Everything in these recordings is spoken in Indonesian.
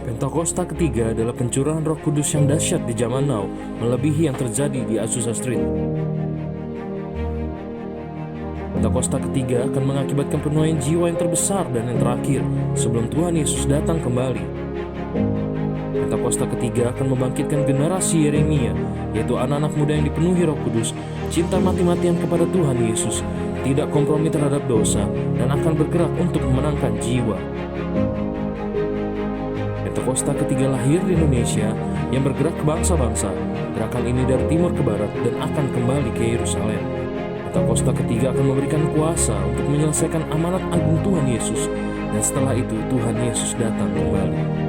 Pentakosta ketiga adalah pencurahan Roh Kudus yang dahsyat di zaman now, melebihi yang terjadi di Azusa Street. Pentakosta ketiga akan mengakibatkan penuaian jiwa yang terbesar dan yang terakhir sebelum Tuhan Yesus datang kembali. Pentakosta ketiga akan membangkitkan generasi Yeremia, yaitu anak-anak muda yang dipenuhi Roh Kudus, cinta mati-matian kepada Tuhan Yesus, tidak kompromi terhadap dosa, dan akan bergerak untuk memenangkan jiwa. Pentakosta ketiga lahir di Indonesia yang bergerak ke bangsa-bangsa. Gerakan ini dari timur ke barat dan akan kembali ke Yerusalem. Pentakosta ketiga akan memberikan kuasa untuk menyelesaikan amanat agung Tuhan Yesus, dan setelah itu Tuhan Yesus datang kembali.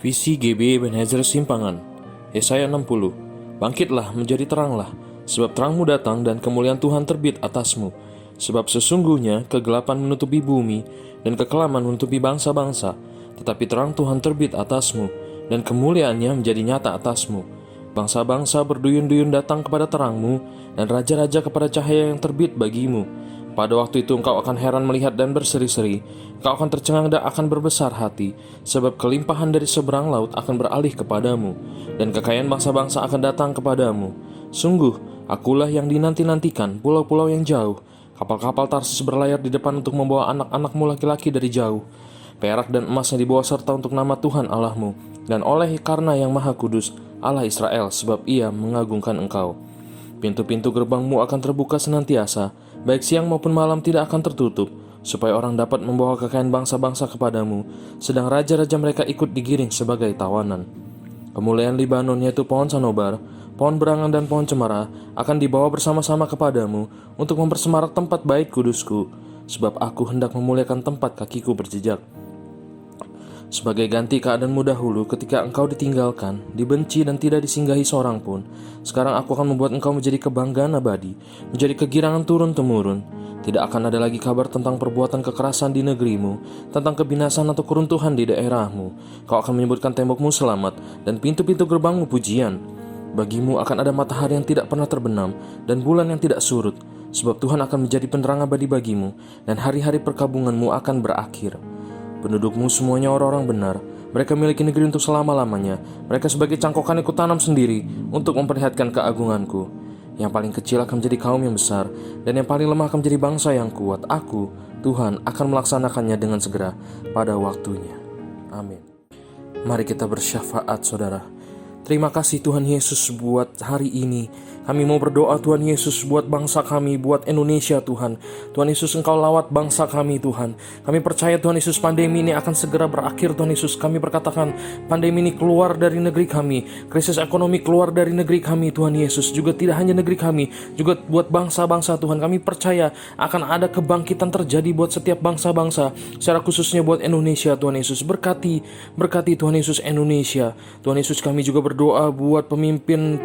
Visi GB Ebenezer Simpangan. Yesaya 60. Bangkitlah, menjadi teranglah, sebab terangmu datang dan kemuliaan Tuhan terbit atasmu. Sebab sesungguhnya kegelapan menutupi bumi dan kekelaman menutupi bangsa-bangsa, tetapi terang Tuhan terbit atasmu dan kemuliaannya menjadi nyata atasmu. Bangsa-bangsa berduyun-duyun datang kepada terangmu dan raja-raja kepada cahaya yang terbit bagimu. Pada waktu itu engkau akan heran melihat dan berseri-seri, engkau akan tercengang dan akan berbesar hati, sebab kelimpahan dari seberang laut akan beralih kepadamu, dan kekayaan bangsa-bangsa akan datang kepadamu. Sungguh, akulah yang dinanti-nantikan, pulau-pulau yang jauh. Kapal-kapal Tarsis berlayar di depan untuk membawa anak-anakmu laki-laki dari jauh. Perak dan emasnya dibawa serta untuk nama Tuhan Allahmu, dan oleh karena yang Maha Kudus, Allah Israel, sebab Ia mengagungkan engkau. Pintu-pintu gerbangmu akan terbuka senantiasa, baik siang maupun malam tidak akan tertutup, supaya orang dapat membawa kekayaan bangsa-bangsa kepadamu, sedang raja-raja mereka ikut digiring sebagai tawanan. Kemuliaan Libanon, yaitu pohon sanobar, pohon berangan dan pohon cemara, akan dibawa bersama-sama kepadamu untuk mempersemarak tempat bait kudusku, sebab aku hendak memuliakan tempat kakiku berjejak. Sebagai ganti keadaanmu dahulu ketika engkau ditinggalkan, dibenci dan tidak disinggahi seorang pun, sekarang aku akan membuat engkau menjadi kebanggaan abadi, menjadi kegirangan turun-temurun. Tidak akan ada lagi kabar tentang perbuatan kekerasan di negerimu, tentang kebinasan atau keruntuhan di daerahmu. Kau akan menyebutkan tembokmu selamat dan pintu-pintu gerbangmu pujian. Bagimu akan ada matahari yang tidak pernah terbenam dan bulan yang tidak surut, sebab Tuhan akan menjadi penerang abadi bagimu dan hari-hari perkabunganmu akan berakhir. Pendudukmu semuanya orang-orang benar. Mereka memiliki negeri untuk selama-lamanya. Mereka sebagai cangkokan yang kutanam sendiri untuk memperlihatkan keagunganku. Yang paling kecil akan menjadi kaum yang besar, dan yang paling lemah akan menjadi bangsa yang kuat. Aku, Tuhan, akan melaksanakannya dengan segera pada waktunya. Amin. Mari kita bersyafaat, saudara. Terima kasih Tuhan Yesus buat hari ini. Kami mau berdoa Tuhan Yesus buat bangsa kami, buat Indonesia Tuhan. Tuhan Yesus, Engkau lawat bangsa kami Tuhan. Kami percaya Tuhan Yesus pandemi ini akan segera berakhir Tuhan Yesus. Kami berkatakan pandemi ini keluar dari negeri kami. Krisis ekonomi keluar dari negeri kami Tuhan Yesus. Juga tidak hanya negeri kami, juga buat bangsa-bangsa Tuhan. Kami percaya akan ada kebangkitan terjadi buat setiap bangsa-bangsa, secara khususnya buat Indonesia Tuhan Yesus. Berkati Tuhan Yesus Indonesia. Tuhan Yesus, kami juga berdoa buat pemimpin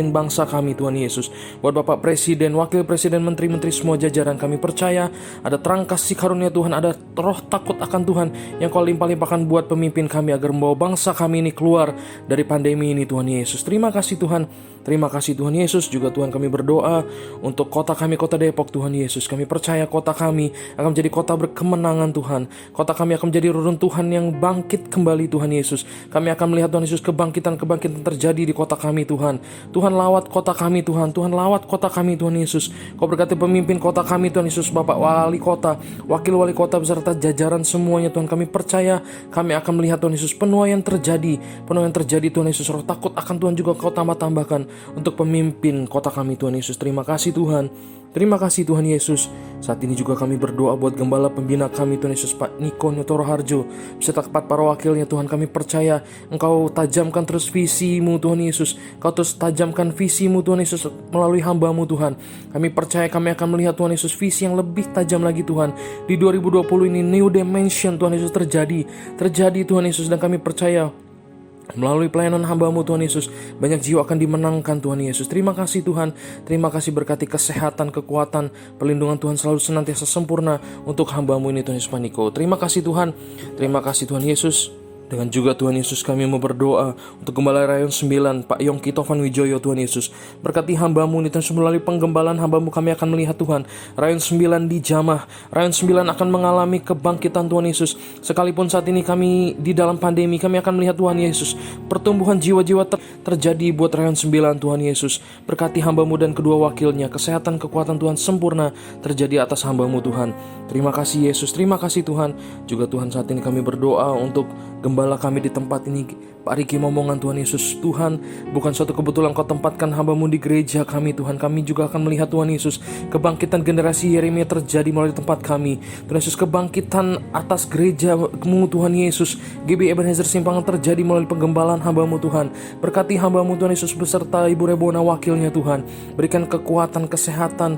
bangsa kami Tuhan Yesus, buat Bapak Presiden, Wakil Presiden, Menteri-Menteri, semua jajaran. Kami percaya ada terang kasih karunia Tuhan, ada roh takut akan Tuhan yang Kau limpah-limpahkan buat pemimpin kami agar membawa bangsa kami ini keluar dari pandemi ini Tuhan Yesus. Terima kasih Tuhan. Terima kasih Tuhan Yesus. Juga Tuhan, kami berdoa untuk kota kami, kota Depok Tuhan Yesus. Kami percaya kota kami akan menjadi kota berkemenangan Tuhan. Kota kami akan menjadi reruntuhan yang bangkit kembali Tuhan Yesus. Kami akan melihat Tuhan Yesus kebangkitan terjadi di kota kami Tuhan. Tuhan lawat kota kami Tuhan. Tuhan lawat kota kami Tuhan Yesus. Kau berkati pemimpin kota kami Tuhan Yesus, Bapak Wali Kota, Wakil Wali Kota beserta jajaran semuanya Tuhan. Kami percaya kami akan melihat Tuhan Yesus penuaian terjadi Tuhan Yesus. Roh takut akan Tuhan juga Kau tambah-tambahkan untuk pemimpin kota kami Tuhan Yesus. Terima kasih Tuhan. Terima kasih Tuhan Yesus. Saat ini juga kami berdoa buat gembala pembina kami Tuhan Yesus, Pak Niko Nyotoro Harjo, beserta keempat para wakilnya Tuhan. Kami percaya Engkau tajamkan terus visimu Tuhan Yesus. Kau terus tajamkan visimu Tuhan Yesus melalui hamba-Mu Tuhan. Kami percaya kami akan melihat Tuhan Yesus visi yang lebih tajam lagi Tuhan. Di 2020 ini new dimension Tuhan Yesus terjadi Tuhan Yesus. Dan kami percaya melalui pelayanan hamba-Mu Tuhan Yesus, banyak jiwa akan dimenangkan Tuhan Yesus. Terima kasih Tuhan. Terima kasih, berkati kesehatan, kekuatan, perlindungan Tuhan selalu senantiasa sempurna untuk hamba-Mu ini Tuhan Yesus Paniko. Terima kasih Tuhan. Terima kasih Tuhan Yesus. Dengan juga Tuhan Yesus kami mau berdoa untuk Gembala Rayon 9 Pak Yongki Tovan Wijoyo Tuhan Yesus. Berkati hamba-Mu ini Tuhan Yesus, melalui penggembalaan hamba-Mu kami akan melihat Tuhan Rayon 9 dijamah. Rayon 9 akan mengalami kebangkitan Tuhan Yesus. Sekalipun saat ini kami di dalam pandemi, kami akan melihat Tuhan Yesus pertumbuhan jiwa-jiwa terjadi buat Rayon 9 Tuhan Yesus. Berkati hamba-Mu dan kedua wakilnya, kesehatan, kekuatan Tuhan sempurna terjadi atas hamba-Mu Tuhan. Terima kasih Yesus. Terima kasih Tuhan. Juga Tuhan, saat ini kami berdoa untuk gembala kami di tempat ini, Pak Riki Momongan Tuhan Yesus. Tuhan, bukan suatu kebetulan Kau tempatkan hamba-Mu di gereja kami Tuhan. Kami juga akan melihat Tuhan Yesus kebangkitan generasi Yeremia terjadi melalui tempat kami Tuhan Yesus. Kebangkitan atas gereja-Mu Tuhan Yesus, GB Ebenezer Simpangan, terjadi melalui penggembalaan hamba-Mu Tuhan. Berkati hamba-Mu Tuhan Yesus beserta Ibu Rebona wakilnya Tuhan. Berikan kekuatan, kesehatan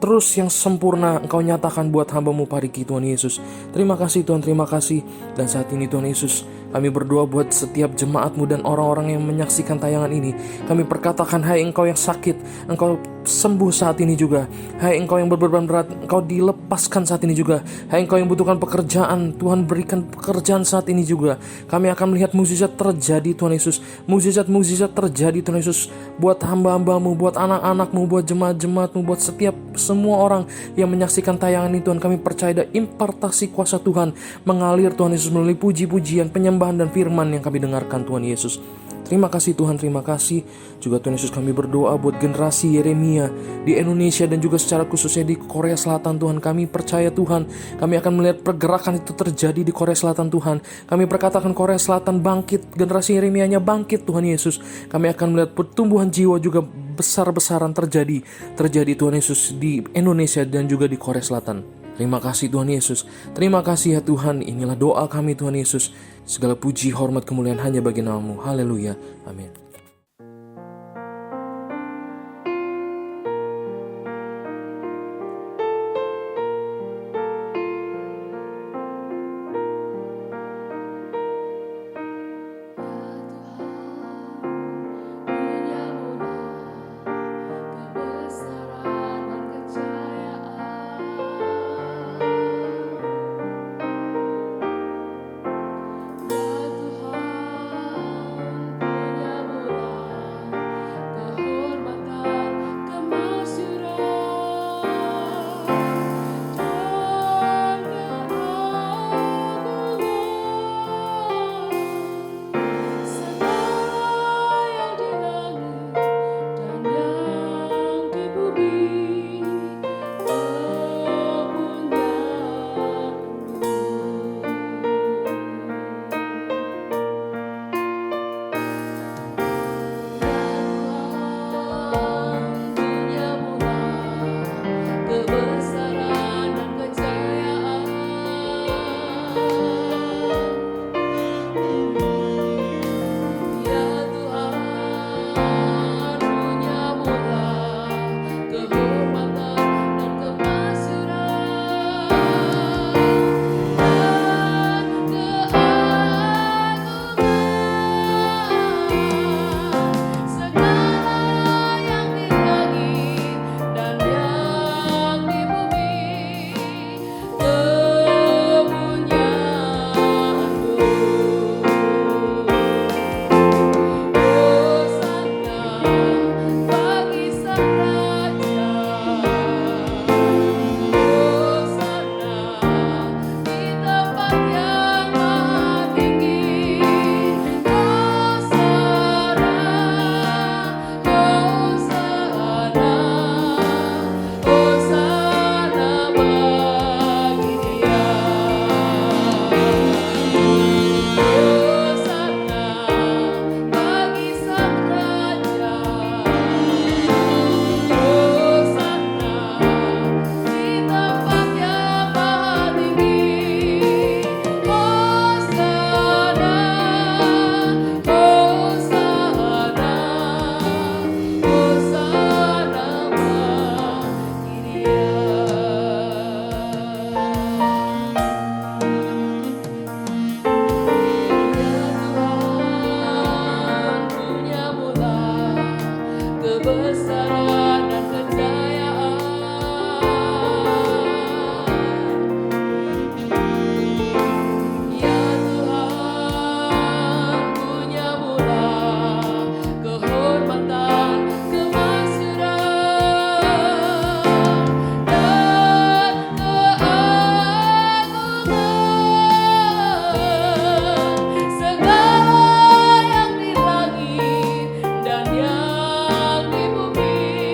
terus yang sempurna Engkau nyatakan buat hamba-Mu Pak Riki Tuhan Yesus. Terima kasih Tuhan, terima kasih. Dan saat ini Tuhan Yesus, Kami berdoa buat setiap jemaat-Mu dan orang-orang yang menyaksikan tayangan ini. Kami perkatakan, hai Engkau yang sakit, Engkau sembuh saat ini juga. Hai Engkau yang berbeban berat, Engkau dilepaskan saat ini juga. Hai Engkau yang butuhkan pekerjaan, Tuhan berikan pekerjaan saat ini juga. Kami akan melihat mukjizat terjadi Tuhan Yesus. Mukjizat terjadi Tuhan Yesus, buat hamba-hamba-Mu, buat anak-anak-Mu, buat jemaat-jemaat-Mu, buat setiap semua orang yang menyaksikan tayangan ini Tuhan. Kami percaya ada impartasi kuasa Tuhan mengalir Tuhan Yesus melalui puji-pujian, penyembahan dan firman yang kami dengarkan Tuhan Yesus. Terima kasih Tuhan, terima kasih. Juga Tuhan Yesus, kami berdoa buat generasi Yeremia di Indonesia dan juga secara khususnya di Korea Selatan Tuhan. Kami percaya Tuhan, kami akan melihat pergerakan itu terjadi di Korea Selatan Tuhan. Kami berkatakan Korea Selatan bangkit, generasi Yeremianya bangkit Tuhan Yesus. Kami akan melihat pertumbuhan jiwa juga besar-besaran terjadi Tuhan Yesus di Indonesia dan juga di Korea Selatan. Terima kasih Tuhan Yesus. Terima kasih ya Tuhan. Inilah doa kami Tuhan Yesus. Segala puji, hormat, kemuliaan hanya bagi nama-Mu. Haleluya. Amin. Dan yang di bumi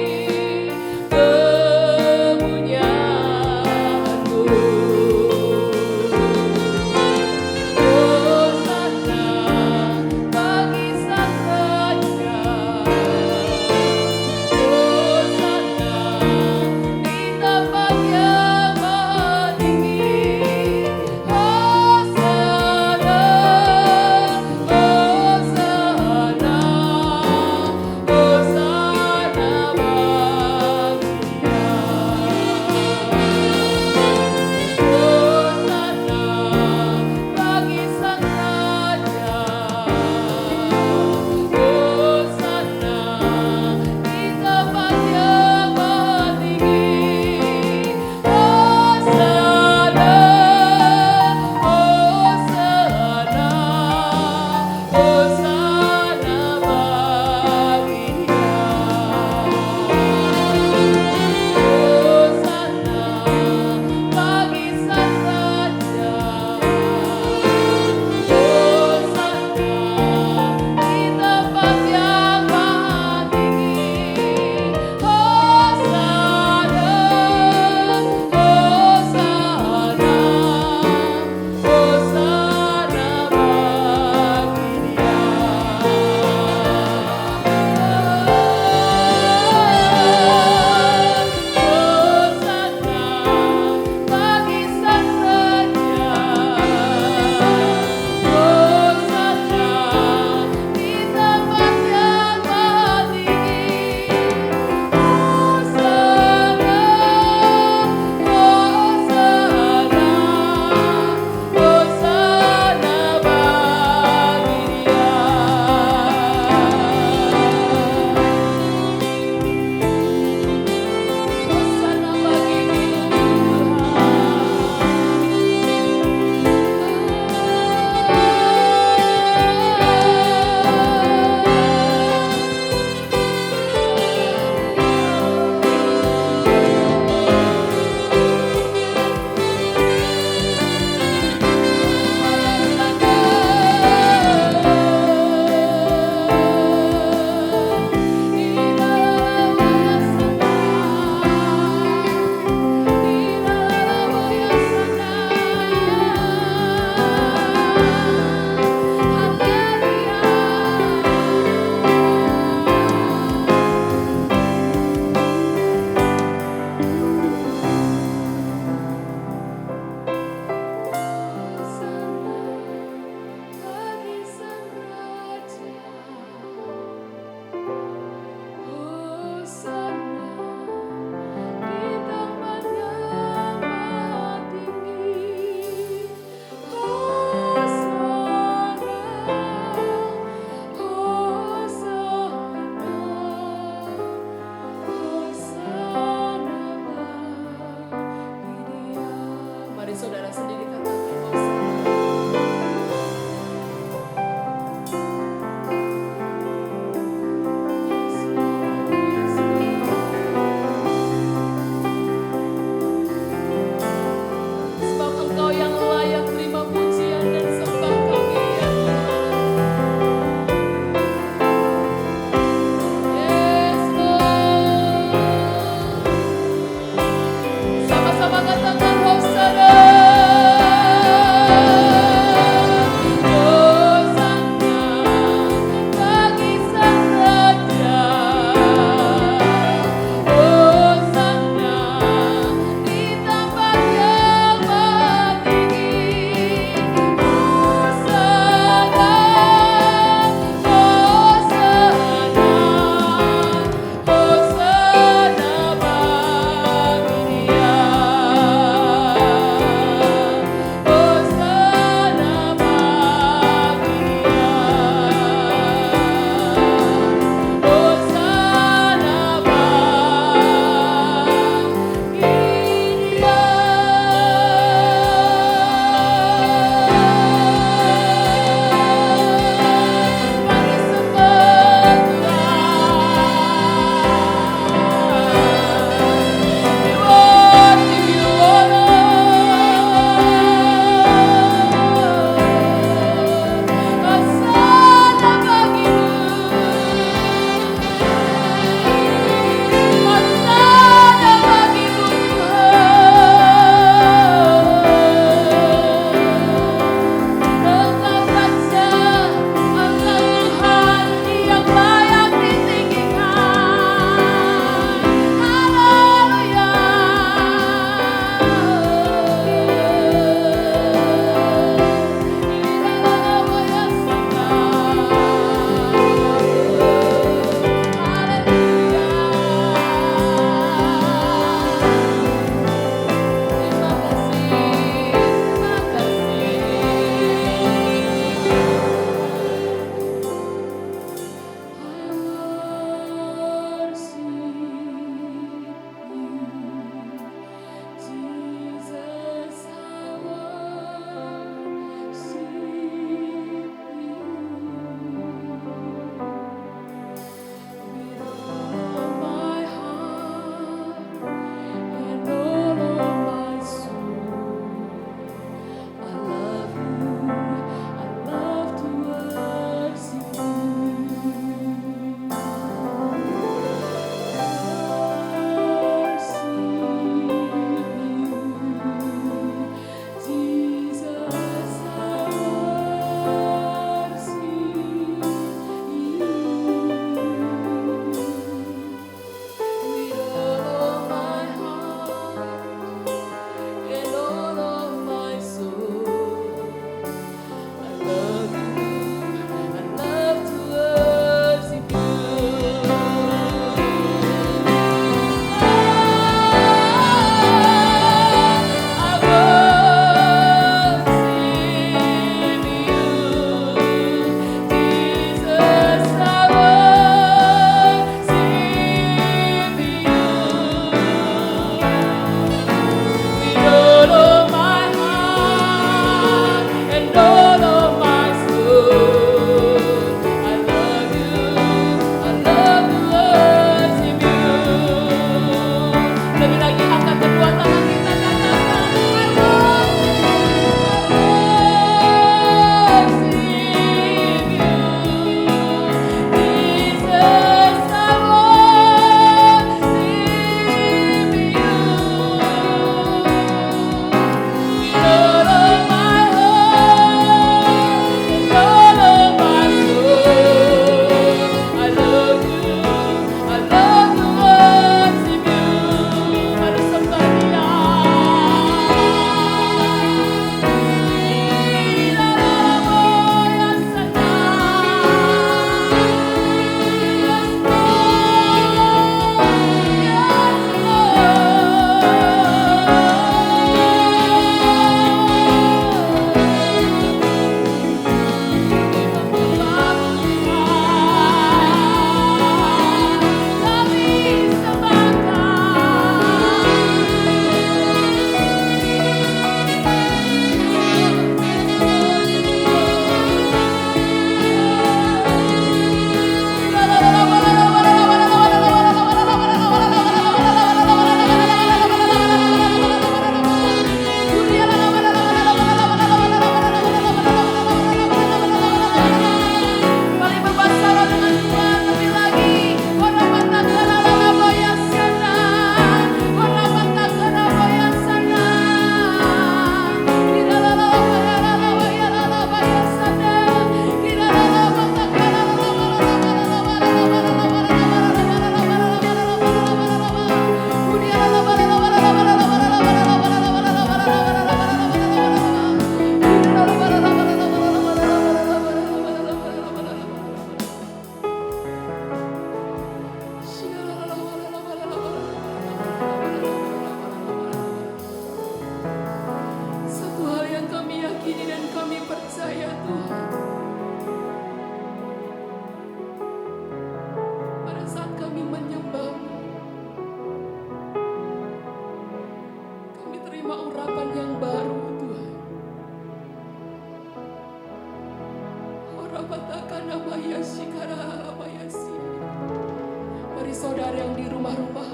dari saudara yang di rumah-rumah.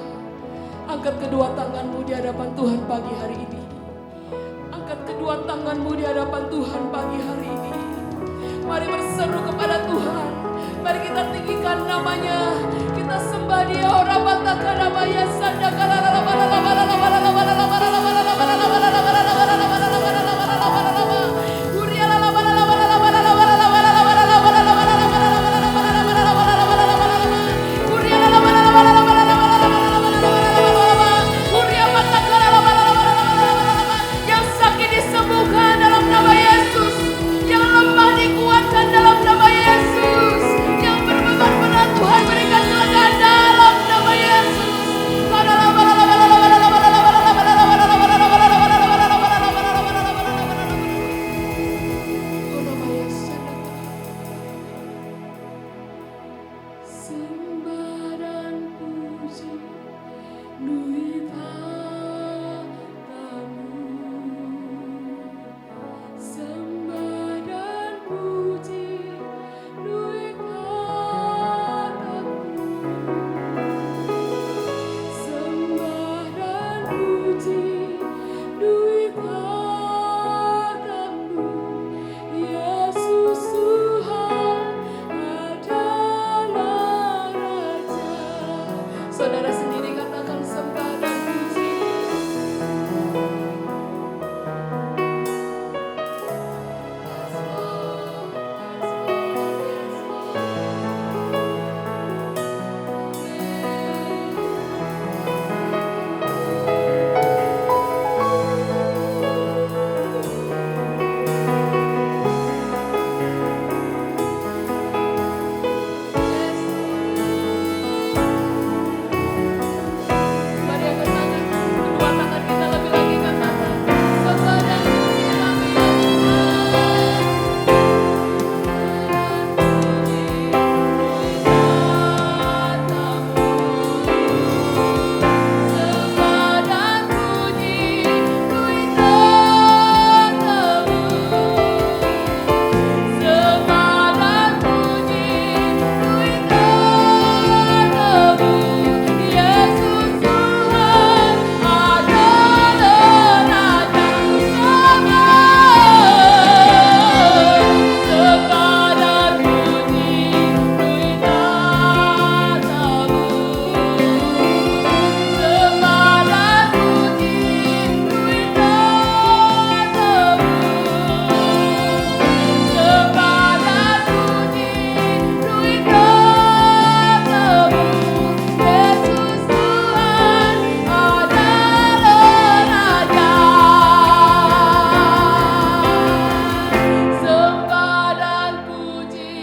Angkat kedua tanganmu di hadapan Tuhan pagi hari ini. Angkat kedua tanganmu di hadapan Tuhan pagi hari ini. Mari berseru kepada Tuhan. Mari kita tinggikan namanya. Kita sembah Dia. Yang sakit disembuhkan dalam nama Yesus. Yang lemah dikuatkan dalam nama Yesus. Yang berbeban berat Tuhan berikan kelegaan dalam nama Yesus. Sembah dan puji duit hartamu. Sembah dan puji duit hartamu. Sembah dan puji duit hartamu. Yesus Tuhan adalah Raja. Saudara sendiri katakan sembah dan puji. Mari angkat tangan, kedua tangan kita lebih lagi katakan sembah dan puji kami ya Tuhan. Sembah dan puji duit hartamu. Sembah dan puji duit hartamu. Yesus Tuhan adalah Raja. Sembah dan puji duit hartamu. Sembah dan puji duit hartamu. Sembah dan puji duit hartamu. Yesus Tuhan adalah Raja. Sembah dan puji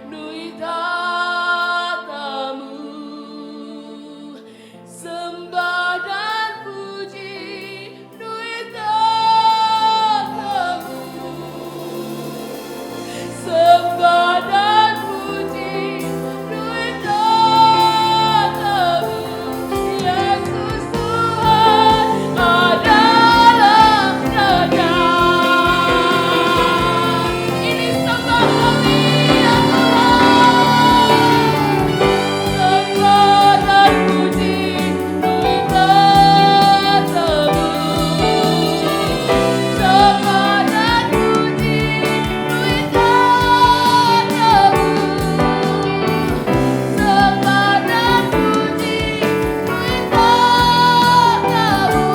duit hartamu. Sembah dan puji duit hartamu. Sembah dan puji duit hartamu. Yesus Tuhan adalah Raja. Ini sembah kami ya Tuhan. Sembah dan puji duit hartamu. Sembah dan puji duit hartamu. Sembah dan puji duit hartamu.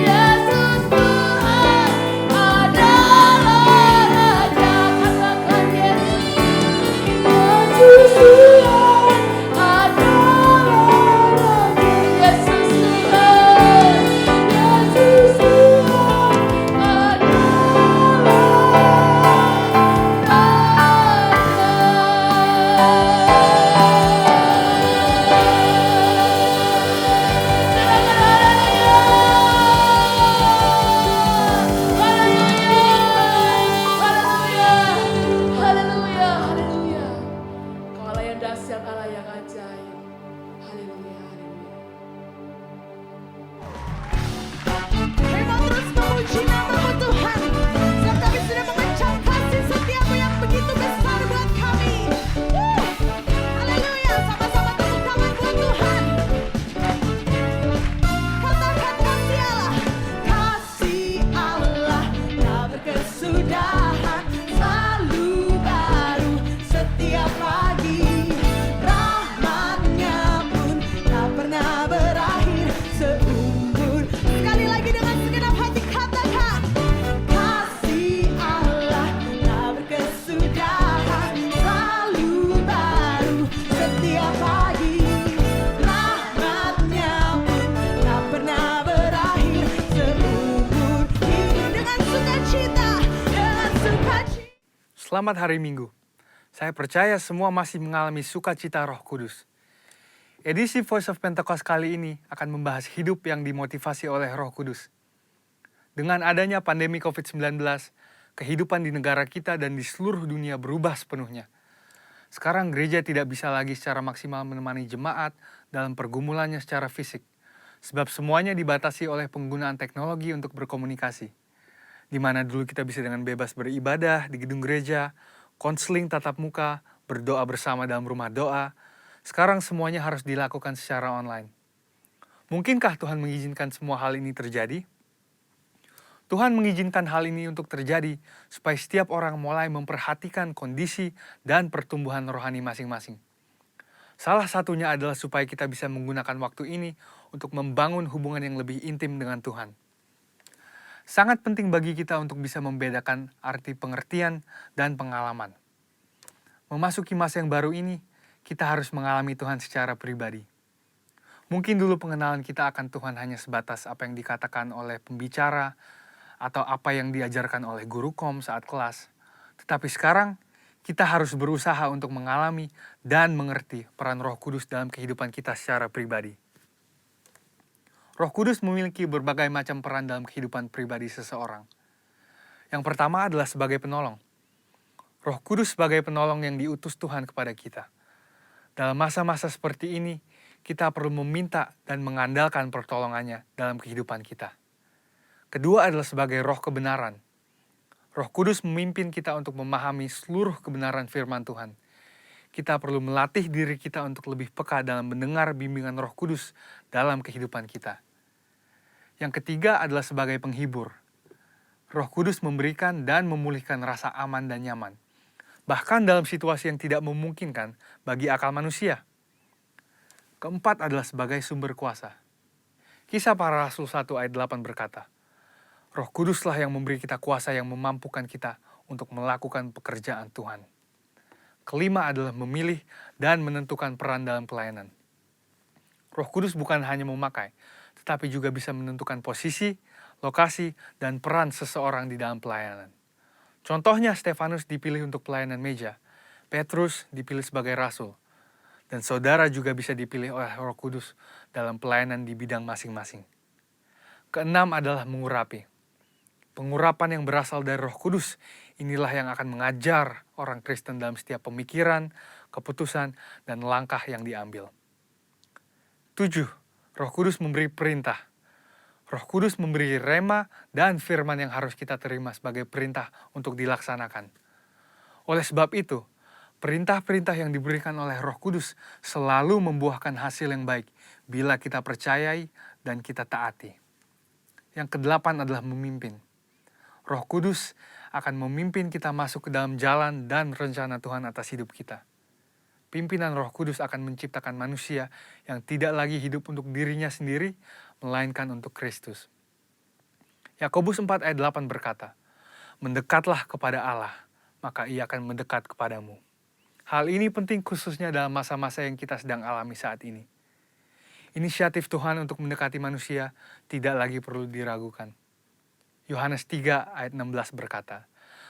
Yesus Tuhan adalah Raja. Katakan Yesus. Yesus Tuhan adalah Raja. Yesus Tuhan. Yesus Tuhan Haleluya, haleluya. Kau Allah yang dahsyat, Allah yang ajaib. Haleluya, haleluya. Memang terus memuji nama-Mu Tuhan. Sebab kami sudah mengecap kasih setiamu yang begitu besar buat kami. Haleluya, sama-sama tepuk tangan buat Tuhan. Selamat hari Minggu. Saya percaya semua masih mengalami sukacita Roh Kudus. Edisi Voice of Pentecost kali ini akan membahas hidup yang dimotivasi oleh Roh Kudus. Dengan adanya pandemi COVID-19, kehidupan di negara kita dan di seluruh dunia berubah sepenuhnya. Sekarang gereja tidak bisa lagi secara maksimal menemani jemaat dalam pergumulannya secara fisik, sebab semuanya dibatasi oleh penggunaan teknologi untuk berkomunikasi. Di mana dulu kita bisa dengan bebas beribadah di gedung gereja, konseling tatap muka, berdoa bersama dalam rumah doa. Sekarang semuanya harus dilakukan secara online. Mungkinkah Tuhan mengizinkan semua hal ini terjadi? Tuhan mengizinkan hal ini untuk terjadi supaya setiap orang mulai memperhatikan kondisi dan pertumbuhan rohani masing-masing. Salah satunya adalah supaya kita bisa menggunakan waktu ini untuk membangun hubungan yang lebih intim dengan Tuhan. Sangat penting bagi kita untuk bisa membedakan arti pengertian dan pengalaman. Memasuki masa yang baru ini, kita harus mengalami Tuhan secara pribadi. Mungkin dulu pengenalan kita akan Tuhan hanya sebatas apa yang dikatakan oleh pembicara atau apa yang diajarkan oleh guru kom saat kelas. Tetapi sekarang, kita harus berusaha untuk mengalami dan mengerti peran Roh Kudus dalam kehidupan kita secara pribadi. Roh Kudus memiliki berbagai macam peran dalam kehidupan pribadi seseorang. Yang pertama adalah sebagai penolong. Roh Kudus sebagai penolong yang diutus Tuhan kepada kita. Dalam masa-masa seperti ini, kita perlu meminta dan mengandalkan pertolongannya dalam kehidupan kita. Kedua adalah sebagai roh kebenaran. Roh Kudus memimpin kita untuk memahami seluruh kebenaran firman Tuhan. Kita perlu melatih diri kita untuk lebih peka dalam mendengar bimbingan Roh Kudus dalam kehidupan kita. Yang ketiga adalah sebagai penghibur. Roh Kudus memberikan dan memulihkan rasa aman dan nyaman, bahkan dalam situasi yang tidak memungkinkan bagi akal manusia. Keempat adalah sebagai sumber kuasa. Kisah Para Rasul 1 ayat 8 berkata, Roh Kuduslah yang memberi kita kuasa yang memampukan kita untuk melakukan pekerjaan Tuhan. Kelima adalah memilih dan menentukan peran dalam pelayanan. Roh Kudus bukan hanya memakai, tetapi juga bisa menentukan posisi, lokasi, dan peran seseorang di dalam pelayanan. Contohnya Stefanus dipilih untuk pelayanan meja, Petrus dipilih sebagai rasul, dan saudara juga bisa dipilih oleh Roh Kudus dalam pelayanan di bidang masing-masing. Keenam adalah mengurapi. Pengurapan yang berasal dari Roh Kudus inilah yang akan mengajar orang Kristen dalam setiap pemikiran, keputusan, dan langkah yang diambil. 7. Roh Kudus memberi perintah. Roh Kudus memberi rema dan firman yang harus kita terima sebagai perintah untuk dilaksanakan. Oleh sebab itu, perintah-perintah yang diberikan oleh Roh Kudus selalu membuahkan hasil yang baik bila kita percayai dan kita taati. Yang kedelapan adalah memimpin. Roh Kudus akan memimpin kita masuk ke dalam jalan dan rencana Tuhan atas hidup kita. Pimpinan Roh Kudus akan menciptakan manusia yang tidak lagi hidup untuk dirinya sendiri, melainkan untuk Kristus. Yakobus 4 ayat 8 berkata, Mendekatlah kepada Allah, maka ia akan mendekat kepadamu. Hal ini penting khususnya dalam masa-masa yang kita sedang alami saat ini. Inisiatif Tuhan untuk mendekati manusia tidak lagi perlu diragukan. Yohanes 3 ayat 16 berkata,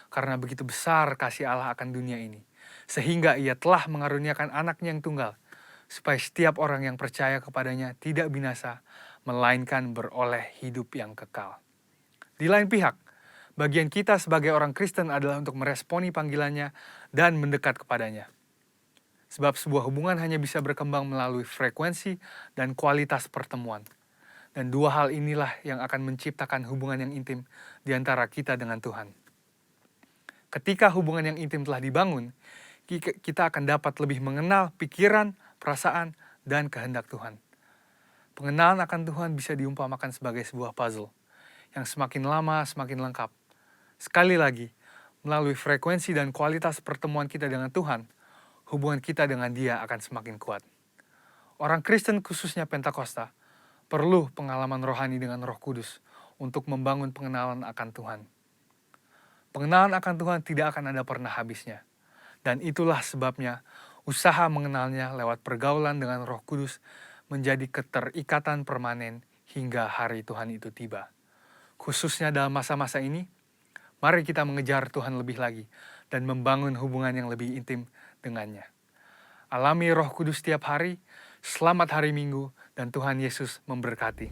Karena begitu besar kasih Allah akan dunia ini, sehingga ia telah mengaruniakan anaknya yang tunggal, supaya setiap orang yang percaya kepadanya tidak binasa, melainkan beroleh hidup yang kekal. Di lain pihak, bagian kita sebagai orang Kristen adalah untuk meresponi panggilannya dan mendekat kepadanya. Sebab sebuah hubungan hanya bisa berkembang melalui frekuensi dan kualitas pertemuan. Dan dua hal inilah yang akan menciptakan hubungan yang intim di antara kita dengan Tuhan. Ketika hubungan yang intim telah dibangun, kita akan dapat lebih mengenal pikiran, perasaan, dan kehendak Tuhan. Pengenalan akan Tuhan bisa diumpamakan sebagai sebuah puzzle, yang semakin lama semakin lengkap. Sekali lagi, melalui frekuensi dan kualitas pertemuan kita dengan Tuhan, hubungan kita dengan Dia akan semakin kuat. Orang Kristen khususnya Pentakosta, perlu pengalaman rohani dengan Roh Kudus untuk membangun pengenalan akan Tuhan. Pengenalan akan Tuhan tidak akan ada pernah habisnya. Dan itulah sebabnya usaha mengenalnya lewat pergaulan dengan Roh Kudus menjadi keterikatan permanen hingga hari Tuhan itu tiba. Khususnya dalam masa-masa ini, mari kita mengejar Tuhan lebih lagi dan membangun hubungan yang lebih intim dengannya. Alami Roh Kudus setiap hari. Selamat hari Minggu, dan Tuhan Yesus memberkati.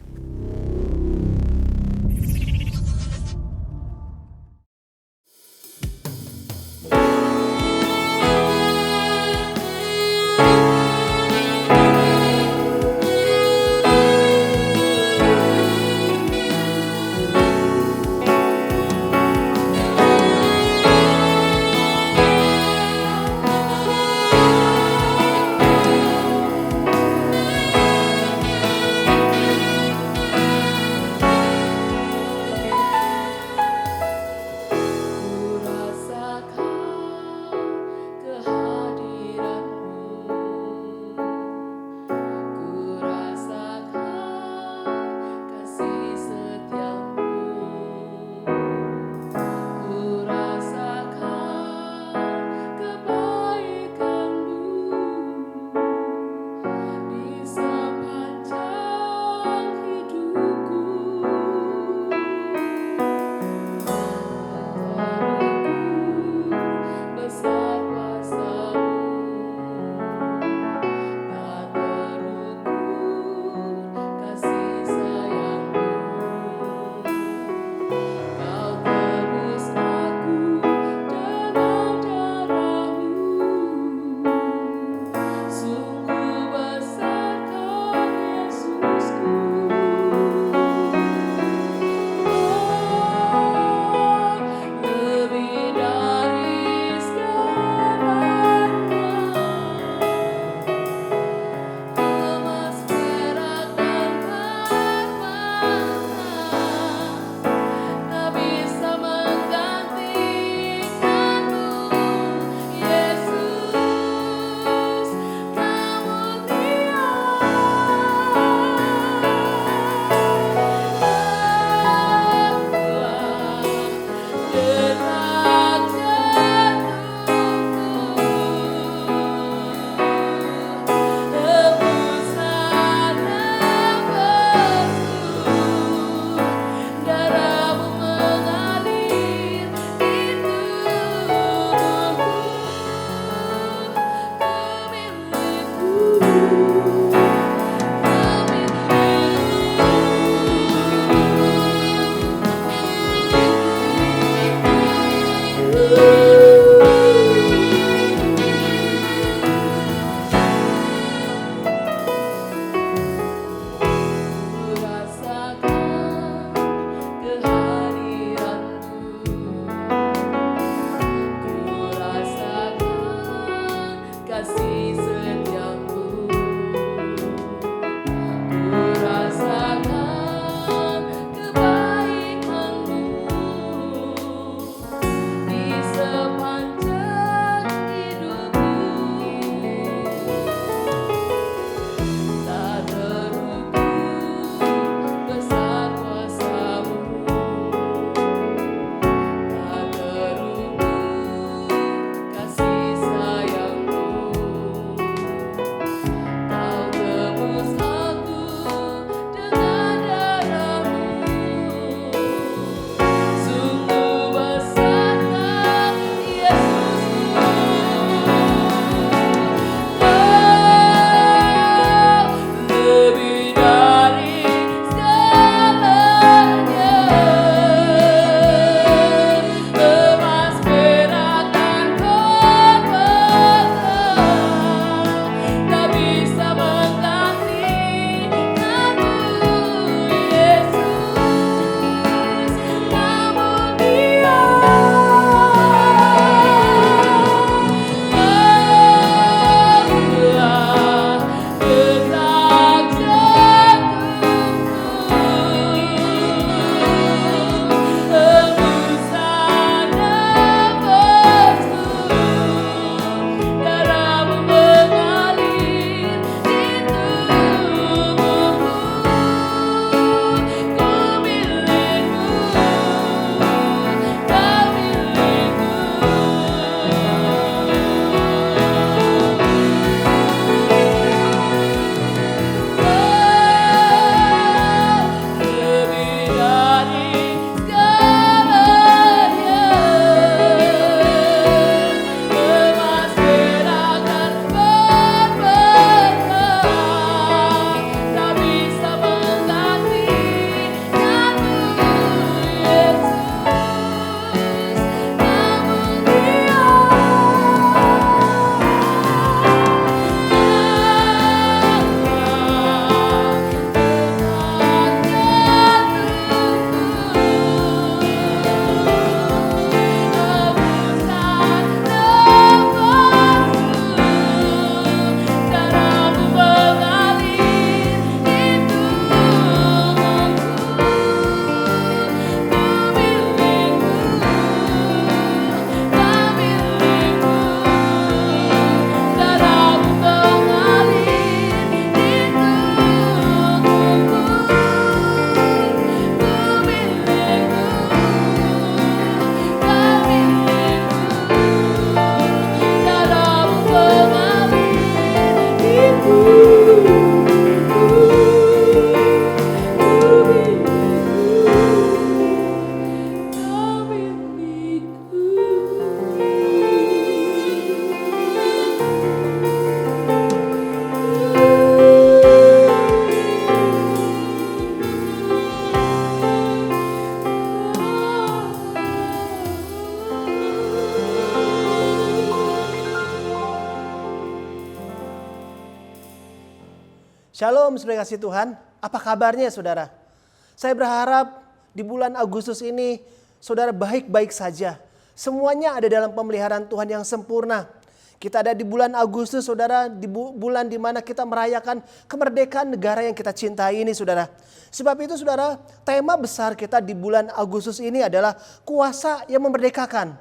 Shalom saudara kasih Tuhan, apa kabarnya saudara? Saya berharap di bulan Agustus ini saudara baik-baik saja. Semuanya ada dalam pemeliharaan Tuhan yang sempurna. Kita ada di bulan Agustus saudara, di bulan di mana kita merayakan kemerdekaan negara yang kita cintai ini saudara. Sebab itu saudara, tema besar kita di bulan Agustus ini adalah kuasa yang memerdekakan.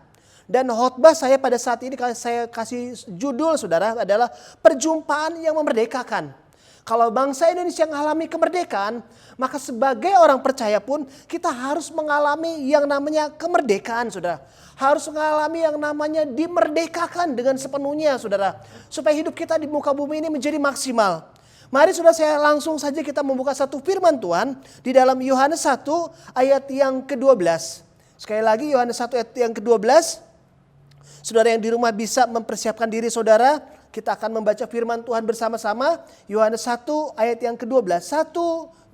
Dan khotbah saya pada saat ini saya kasih judul saudara adalah perjumpaan yang memerdekakan. Kalau bangsa Indonesia mengalami kemerdekaan, maka sebagai orang percaya pun kita harus mengalami yang namanya kemerdekaan saudara. Harus mengalami yang namanya dimerdekakan dengan sepenuhnya saudara. Supaya hidup kita di muka bumi ini menjadi maksimal. Mari saudara saya langsung saja kita membuka satu firman Tuhan di dalam Yohanes 1 ayat yang ke-12. Sekali lagi Yohanes 1 ayat yang ke-12. Saudara yang di rumah bisa mempersiapkan diri saudara. Kita akan membaca firman Tuhan bersama-sama. Yohanes 1 ayat yang ke-12. 1,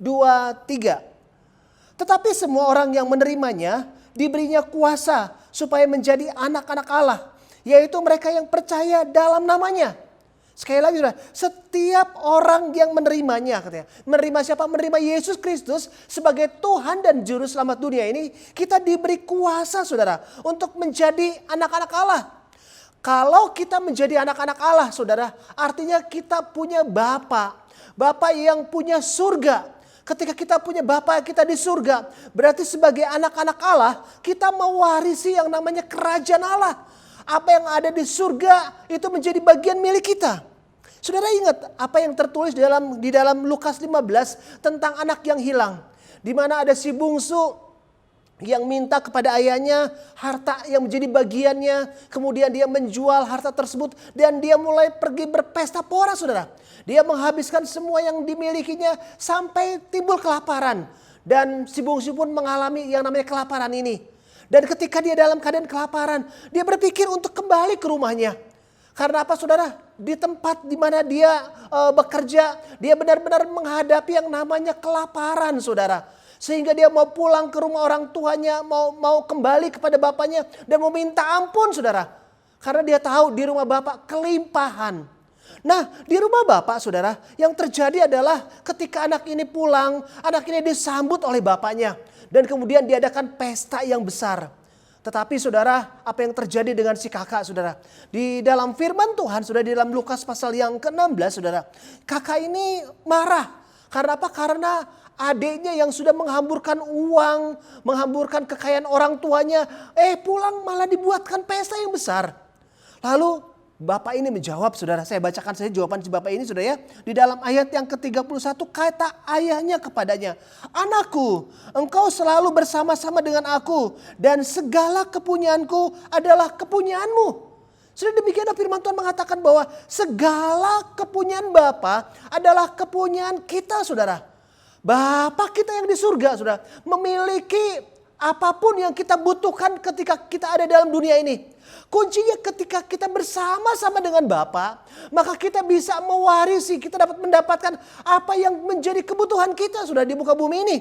2, 3. Tetapi semua orang yang menerimanya diberinya kuasa supaya menjadi anak-anak Allah, yaitu mereka yang percaya dalam namanya. Sekali lagi saudara, setiap orang yang menerimanya, katanya, menerima siapa? Menerima Yesus Kristus sebagai Tuhan dan Juru Selamat dunia ini, kita diberi kuasa saudara untuk menjadi anak-anak Allah. Kalau kita menjadi anak-anak Allah saudara, artinya kita punya Bapa yang punya surga. Ketika kita punya Bapa kita di surga, berarti sebagai anak-anak Allah, kita mewarisi yang namanya kerajaan Allah. Apa yang ada di surga itu menjadi bagian milik kita. Saudara ingat apa yang tertulis di dalam Lukas 15 tentang anak yang hilang. Di mana ada si bungsu yang minta kepada ayahnya harta yang menjadi bagiannya. Kemudian dia menjual harta tersebut dan dia mulai pergi berpesta pora saudara. Dia menghabiskan semua yang dimilikinya sampai timbul kelaparan. Dan si bungsu pun mengalami yang namanya kelaparan ini. Dan ketika dia dalam keadaan kelaparan, dia berpikir untuk kembali ke rumahnya. Karena apa saudara? Di tempat di mana dia bekerja, dia benar-benar menghadapi yang namanya kelaparan saudara. Sehingga dia mau pulang ke rumah orang tuanya, mau kembali kepada bapaknya dan mau minta ampun saudara. Karena dia tahu di rumah bapak kelimpahan. Nah di rumah bapak saudara yang terjadi adalah ketika anak ini pulang, anak ini disambut oleh bapaknya. Dan kemudian diadakan pesta yang besar. Tetapi saudara apa yang terjadi dengan si kakak saudara. Di dalam firman Tuhan saudara di dalam Lukas pasal yang ke-16 saudara. Kakak ini marah. Karena apa? Karena adiknya yang sudah menghamburkan uang, menghamburkan kekayaan orang tuanya. Pulang malah dibuatkan pesta yang besar. Lalu bapak ini menjawab saudara, saya bacakan saja jawaban si bapak ini saudara ya. Di dalam ayat yang ke-31 kata ayahnya kepadanya, "Anakku, engkau selalu bersama-sama dengan aku dan segala kepunyaanku adalah kepunyaanmu." Sudah demikian firman Tuhan mengatakan bahwa segala kepunyaan Bapa adalah kepunyaan kita saudara. Bapa kita yang di surga saudara memiliki apapun yang kita butuhkan ketika kita ada dalam dunia ini. Kuncinya ketika kita bersama-sama dengan Bapa, maka kita bisa mewarisi, kita dapat mendapatkan apa yang menjadi kebutuhan kita sudah di muka bumi ini.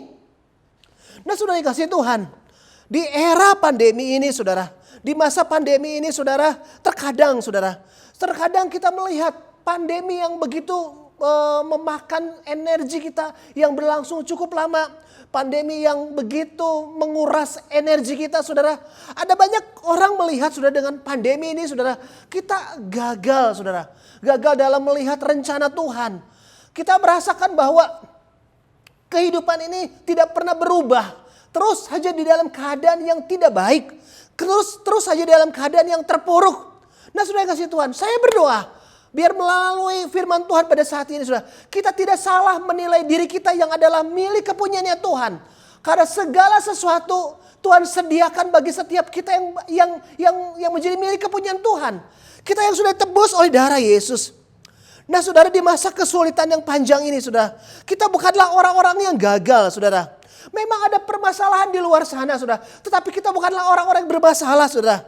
Nah sudah dikasih Tuhan, di era pandemi ini saudara, di masa pandemi ini saudara, terkadang kita melihat pandemi yang begitu memakan energi kita yang berlangsung cukup lama. Pandemi yang begitu menguras energi kita saudara. Ada banyak orang melihat saudara dengan pandemi ini saudara. Kita gagal saudara. Gagal dalam melihat rencana Tuhan. Kita merasakan bahwa kehidupan ini tidak pernah berubah. Terus saja di dalam keadaan yang tidak baik. Terus saja dalam keadaan yang terpuruk. Nah saudara kasih Tuhan, saya berdoa. Biar melalui firman Tuhan pada saat ini saudara, kita tidak salah menilai diri kita yang adalah milik kepunyaannya Tuhan. Karena segala sesuatu Tuhan sediakan bagi setiap kita yang menjadi milik kepunyaan Tuhan. Kita yang sudah tebus oleh darah Yesus. Nah saudara di masa kesulitan yang panjang ini saudara, kita bukanlah orang-orang yang gagal saudara. Memang ada permasalahan di luar sana saudara, tetapi kita bukanlah orang-orang yang bermasalah saudara.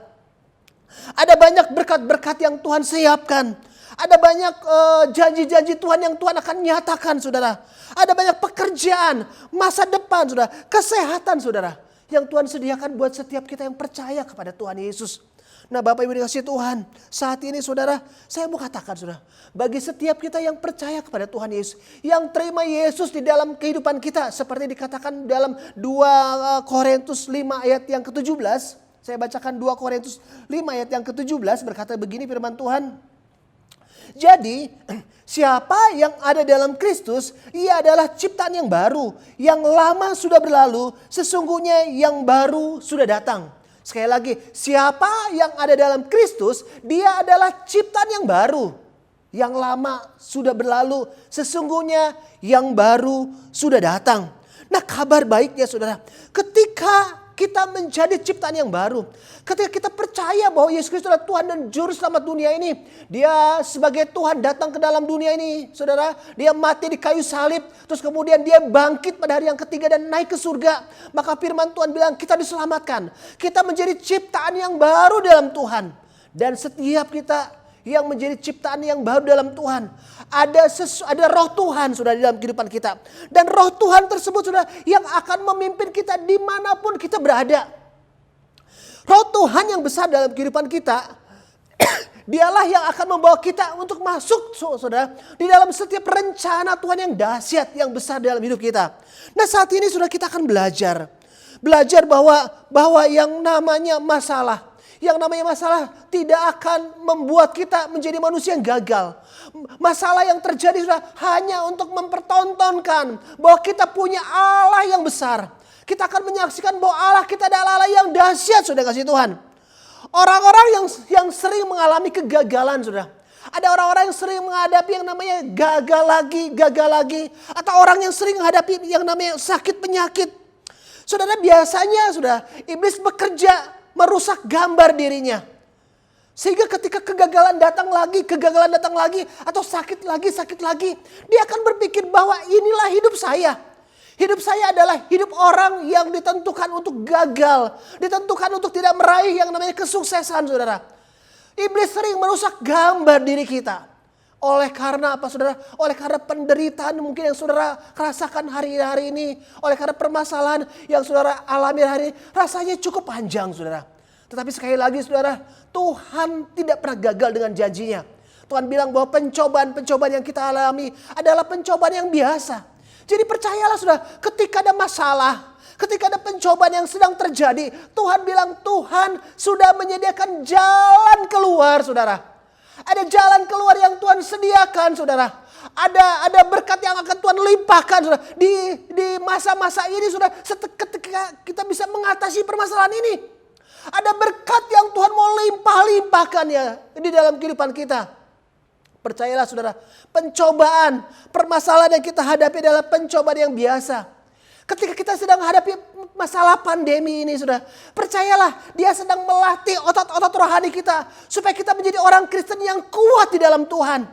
Ada banyak berkat-berkat yang Tuhan siapkan. Ada banyak janji-janji Tuhan yang Tuhan akan nyatakan saudara. Ada banyak pekerjaan, masa depan saudara, kesehatan saudara. Yang Tuhan sediakan buat setiap kita yang percaya kepada Tuhan Yesus. Nah Bapak Ibu dikasih Tuhan, saat ini saudara, saya mau katakan saudara, bagi setiap kita yang percaya kepada Tuhan Yesus, yang terima Yesus di dalam kehidupan kita, seperti dikatakan dalam 2 Korintus 5 ayat yang ke-17, saya bacakan 2 Korintus 5 ayat yang ke-17, berkata begini firman Tuhan. Jadi siapa yang ada dalam Kristus, ia adalah ciptaan yang baru. Yang lama sudah berlalu, sesungguhnya yang baru sudah datang. Sekali lagi, siapa yang ada dalam Kristus, dia adalah ciptaan yang baru. Yang lama sudah berlalu, sesungguhnya yang baru sudah datang. Nah kabar baiknya saudara, ketika kita menjadi ciptaan yang baru. Ketika kita percaya bahwa Yesus Kristus adalah Tuhan dan Juru Selamat dunia ini. Dia sebagai Tuhan datang ke dalam dunia ini. Saudara, dia mati di kayu salib. Terus kemudian dia bangkit pada hari yang ketiga dan naik ke surga. Maka firman Tuhan bilang kita diselamatkan. Kita menjadi ciptaan yang baru dalam Tuhan. Dan setiap kita yang menjadi ciptaan yang baru dalam Tuhan. Ada roh Tuhan sudah di dalam kehidupan kita. Dan roh Tuhan tersebut sudah yang akan memimpin kita dimanapun kita berada. Roh Tuhan yang besar dalam kehidupan kita, dialah yang akan membawa kita untuk masuk saudara di dalam setiap rencana Tuhan yang dahsyat, yang besar dalam hidup kita. Nah saat ini sudah kita akan belajar bahwa yang namanya masalah. Yang namanya masalah tidak akan membuat kita menjadi manusia yang gagal. Masalah yang terjadi sudah hanya untuk mempertontonkan bahwa kita punya Allah yang besar. Kita akan menyaksikan bahwa Allah kita adalah Allah yang dahsyat, sudah kasih Tuhan. Orang-orang yang sering mengalami kegagalan sudah. Ada orang-orang yang sering menghadapi yang namanya gagal lagi. Atau orang yang sering menghadapi yang namanya sakit penyakit. Saudara, biasanya sudah iblis bekerja merusak gambar dirinya. Sehingga ketika kegagalan datang lagi, atau sakit lagi, dia akan berpikir bahwa inilah hidup saya. Hidup saya adalah hidup orang yang ditentukan untuk gagal, ditentukan untuk tidak meraih yang namanya kesuksesan, saudara. Iblis sering merusak gambar diri kita. Oleh karena apa saudara? Oleh karena penderitaan mungkin yang saudara rasakan hari-hari ini. Oleh karena permasalahan yang saudara alami hari ini. Rasanya cukup panjang saudara. Tetapi sekali lagi saudara, Tuhan tidak pernah gagal dengan janjinya. Tuhan bilang bahwa pencobaan-pencobaan yang kita alami adalah pencobaan yang biasa. Jadi percayalah saudara, ketika ada masalah, ketika ada pencobaan yang sedang terjadi, Tuhan bilang Tuhan sudah menyediakan jalan keluar saudara. Ada jalan keluar yang Tuhan sediakan saudara. Ada berkat yang akan Tuhan limpahkan saudara. Di masa-masa ini saudara, ketika kita bisa mengatasi permasalahan ini. Ada berkat yang Tuhan mau limpahkan ya di dalam kehidupan kita. Percayalah saudara, pencobaan, permasalahan yang kita hadapi adalah pencobaan yang biasa. Ketika kita sedang hadapi masalah pandemi ini saudara, percayalah dia sedang melatih otot-otot rohani kita. Supaya kita menjadi orang Kristen yang kuat di dalam Tuhan.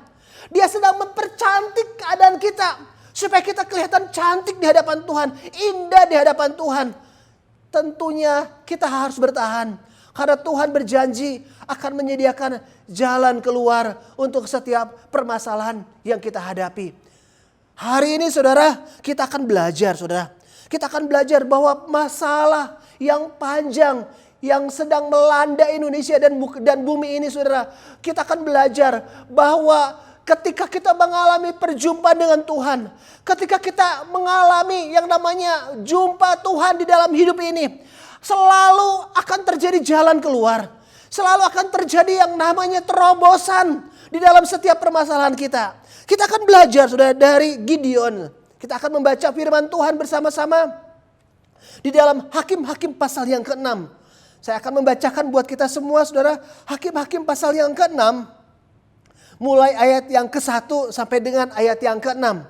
Dia sedang mempercantik keadaan kita. Supaya kita kelihatan cantik di hadapan Tuhan, indah di hadapan Tuhan. Tentunya kita harus bertahan. Karena Tuhan berjanji akan menyediakan jalan keluar untuk setiap permasalahan yang kita hadapi. Hari ini saudara, kita akan belajar saudara. Kita akan belajar bahwa masalah yang panjang yang sedang melanda Indonesia dan bumi ini saudara. Kita akan belajar bahwa ketika kita mengalami perjumpaan dengan Tuhan. Ketika kita mengalami yang namanya jumpa Tuhan di dalam hidup ini. Selalu akan terjadi jalan keluar. Selalu akan terjadi yang namanya terobosan di dalam setiap permasalahan kita. Kita akan belajar saudara dari Gideon. Kita akan membaca firman Tuhan bersama-sama di dalam Hakim-Hakim pasal yang ke-6. Saya akan membacakan buat kita semua saudara. Hakim-Hakim pasal yang ke-6. Mulai ayat yang ke-1 sampai dengan ayat yang ke-6.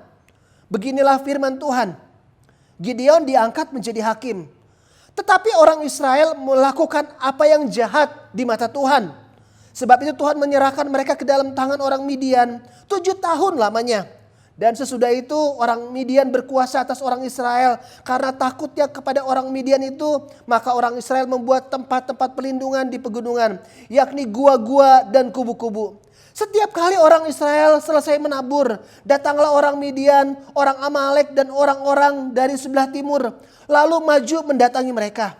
Beginilah firman Tuhan. Gideon diangkat menjadi hakim. Tetapi orang Israel melakukan apa yang jahat di mata Tuhan. Sebab itu Tuhan menyerahkan mereka ke dalam tangan orang Midian 7 tahun lamanya. Dan sesudah itu orang Midian berkuasa atas orang Israel. Karena takutnya kepada orang Midian itu, maka orang Israel membuat tempat-tempat perlindungan di pegunungan, yakni gua-gua dan kubu-kubu. Setiap kali orang Israel selesai menabur, datanglah orang Midian, orang Amalek dan orang-orang dari sebelah timur, lalu maju mendatangi mereka.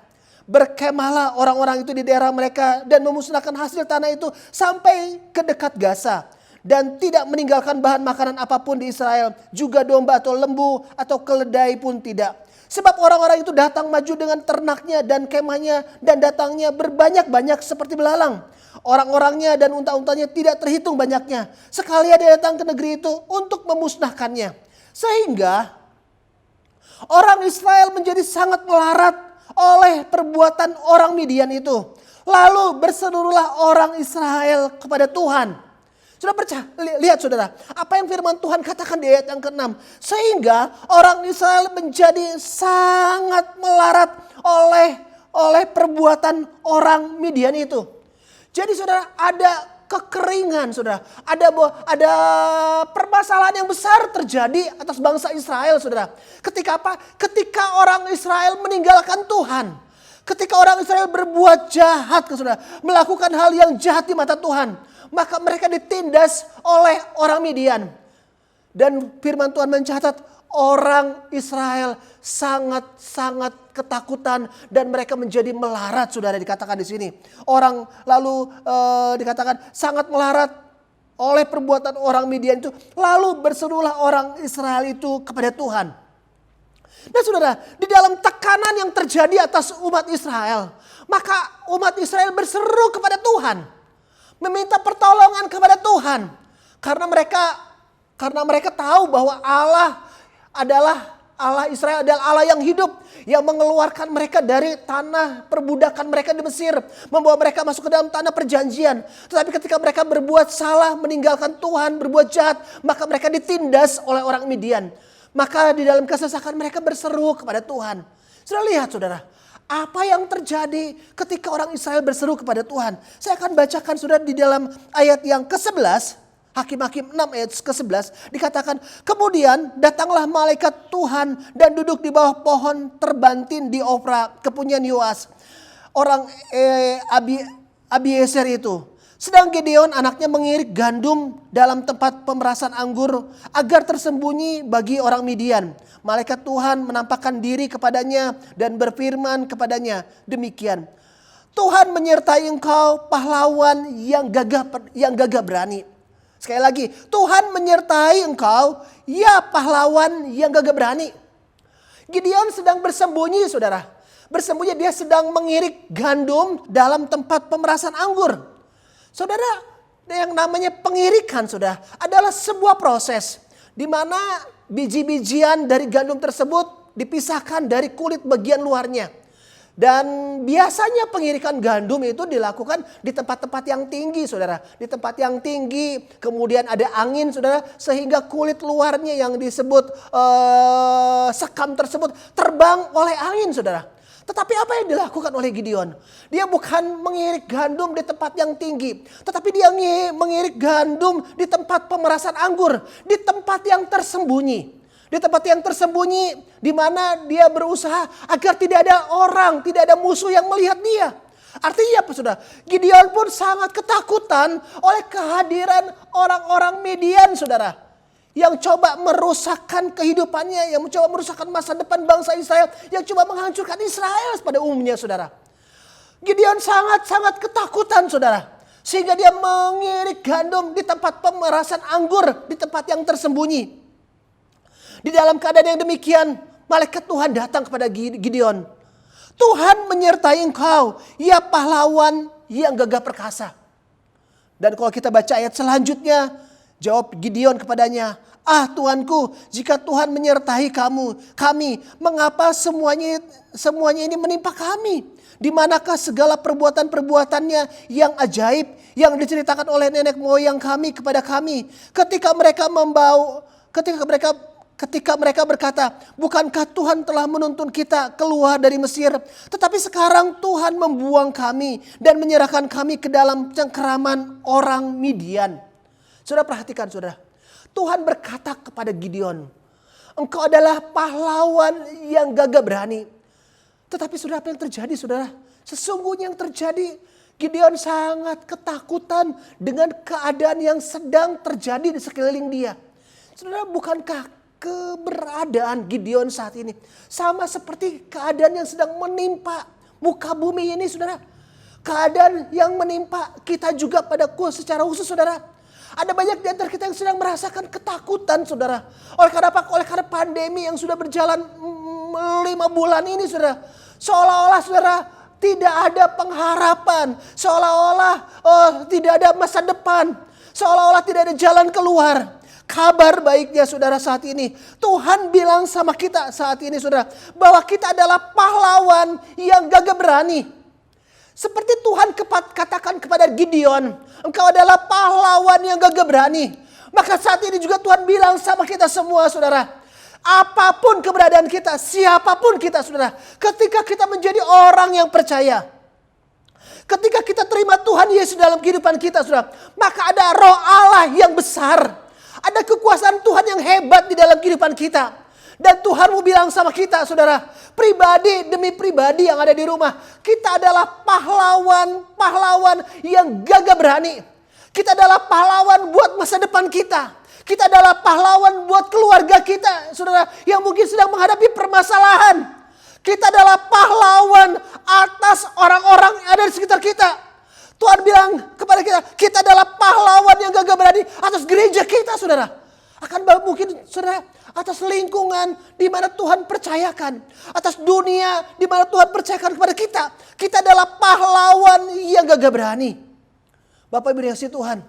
Berkemahlah orang-orang itu di daerah mereka dan memusnahkan hasil tanah itu sampai ke dekat Gaza. Dan tidak meninggalkan bahan makanan apapun di Israel. Juga domba atau lembu atau keledai pun tidak. Sebab orang-orang itu datang maju dengan ternaknya dan kemahnya dan datangnya berbanyak-banyak seperti belalang. Orang-orangnya dan unta-untanya tidak terhitung banyaknya. Sekali dia datang ke negeri itu untuk memusnahkannya. Sehingga orang Israel menjadi sangat melarat oleh perbuatan orang Midian itu. Lalu berseluruhlah orang Israel kepada Tuhan. Sudah percaya? Lihat saudara, apa yang firman Tuhan katakan di ayat yang ke-6. Sehingga orang Israel menjadi sangat melarat oleh perbuatan orang Midian itu. Jadi saudara, ada kekeringan saudara. Ada permasalahan yang besar terjadi atas bangsa Israel saudara. Ketika apa? Ketika orang Israel meninggalkan Tuhan. Ketika orang Israel berbuat jahat saudara. Melakukan hal yang jahat di mata Tuhan. Maka mereka ditindas oleh orang Midian. Dan firman Tuhan mencatat orang Israel sangat-sangat ketakutan dan mereka menjadi melarat, saudara, dikatakan di sini. Orang lalu dikatakan sangat melarat oleh perbuatan orang Midian itu. Lalu berserulah orang Israel itu kepada Tuhan. Nah saudara, di dalam tekanan yang terjadi atas umat Israel, maka umat Israel berseru kepada Tuhan, meminta pertolongan kepada Tuhan, karena mereka tahu bahwa Allah Israel adalah Allah yang hidup, yang mengeluarkan mereka dari tanah perbudakan mereka di Mesir, membawa mereka masuk ke dalam tanah perjanjian. Tetapi ketika mereka berbuat salah, meninggalkan Tuhan, berbuat jahat, maka mereka ditindas oleh orang Midian. Maka di dalam kesesakan mereka berseru kepada Tuhan. Sudah lihat saudara, apa yang terjadi ketika orang Israel berseru kepada Tuhan. Saya akan bacakan saudara di dalam ayat yang ke-11. Hakim-Hakim 6 ayat ke-11 dikatakan, kemudian datanglah malaikat Tuhan dan duduk di bawah pohon terbantin di Ofra, kepunyaan Yoas, orang Abiezer itu. Sedang Gideon anaknya mengirik gandum dalam tempat pemerasan anggur agar tersembunyi bagi orang Midian. Malaikat Tuhan menampakkan diri kepadanya dan berfirman kepadanya demikian. Tuhan menyertai engkau pahlawan yang gagah berani. Sekali lagi, Tuhan menyertai engkau, ya pahlawan yang gagah berani. Gideon sedang bersembunyi saudara. Bersembunyi, dia sedang mengirik gandum dalam tempat pemerasan anggur. Saudara, yang namanya pengirikan saudara adalah sebuah proses di mana biji-bijian dari gandum tersebut dipisahkan dari kulit bagian luarnya. Dan biasanya pengirikan gandum itu dilakukan di tempat-tempat yang tinggi saudara. Di tempat yang tinggi kemudian ada angin saudara. Sehingga kulit luarnya yang disebut sekam tersebut terbang oleh angin saudara. Tetapi apa yang dilakukan oleh Gideon? Dia bukan mengirik gandum di tempat yang tinggi. Tetapi dia mengirik gandum di tempat pemerasan anggur. Di tempat yang tersembunyi. Di tempat yang tersembunyi di mana dia berusaha agar tidak ada orang, tidak ada musuh yang melihat dia. Artinya apa saudara? Gideon pun sangat ketakutan oleh kehadiran orang-orang Midian saudara. Yang coba merusakkan kehidupannya, yang mencoba merusakkan masa depan bangsa Israel, yang coba menghancurkan Israel pada umumnya saudara. Gideon sangat-sangat ketakutan saudara. Sehingga dia mengirik gandum di tempat pemerasan anggur, di tempat yang tersembunyi. Di dalam keadaan yang demikian, malaikat Tuhan datang kepada Gideon. Tuhan menyertai engkau, ya pahlawan yang gagah perkasa. Dan kalau kita baca ayat selanjutnya, jawab Gideon kepadanya, ah Tuanku, jika Tuhan menyertai kami, mengapa semuanya ini menimpa kami? Di manakah segala perbuatan-perbuatannya yang ajaib yang diceritakan oleh nenek moyang kami kepada kami? Ketika mereka berkata, bukankah Tuhan telah menuntun kita keluar dari Mesir? Tetapi sekarang Tuhan membuang kami dan menyerahkan kami ke dalam cengkeraman orang Midian. Saudara perhatikan saudara. Tuhan berkata kepada Gideon, engkau adalah pahlawan yang gagah berani. Tetapi saudara, apa yang terjadi saudara? Sesungguhnya yang terjadi, Gideon sangat ketakutan dengan keadaan yang sedang terjadi di sekeliling dia. Saudara, bukankah keberadaan Gideon saat ini sama seperti keadaan yang sedang menimpa muka bumi ini saudara. Keadaan yang menimpa kita juga secara khusus saudara. Ada banyak di antara kita yang sedang merasakan ketakutan saudara. Oleh karena apa? Oleh karena pandemi yang sudah berjalan 5 bulan ini saudara. Seolah-olah saudara tidak ada pengharapan. Seolah-olah tidak ada masa depan. Seolah-olah tidak ada jalan keluar. Kabar baiknya saudara saat ini. Tuhan bilang sama kita saat ini saudara. Bahwa kita adalah pahlawan yang gagah berani. Seperti Tuhan katakan kepada Gideon, engkau adalah pahlawan yang gagah berani. Maka saat ini juga Tuhan bilang sama kita semua saudara. Apapun keberadaan kita, siapapun kita saudara. Ketika kita menjadi orang yang percaya. Ketika kita terima Tuhan Yesus dalam kehidupan kita saudara. Maka ada roh Allah yang besar. Ada kekuasaan Tuhan yang hebat di dalam kehidupan kita. Dan Tuhan mau bilang sama kita saudara, pribadi demi pribadi yang ada di rumah, kita adalah pahlawan yang gagah berani. Kita adalah pahlawan buat masa depan kita. Kita adalah pahlawan buat keluarga kita, saudara, yang mungkin sedang menghadapi permasalahan. Kita adalah pahlawan atas orang-orang yang ada di sekitar kita. Tuhan bilang kepada kita, kita adalah pahlawan yang gagah berani atas gereja kita, saudara. Akan mungkin saudara, atas lingkungan di mana Tuhan percayakan. Atas dunia di mana Tuhan percayakan kepada kita. Kita adalah pahlawan yang gagah berani. Bapak Ibu yang dikasihi Tuhan.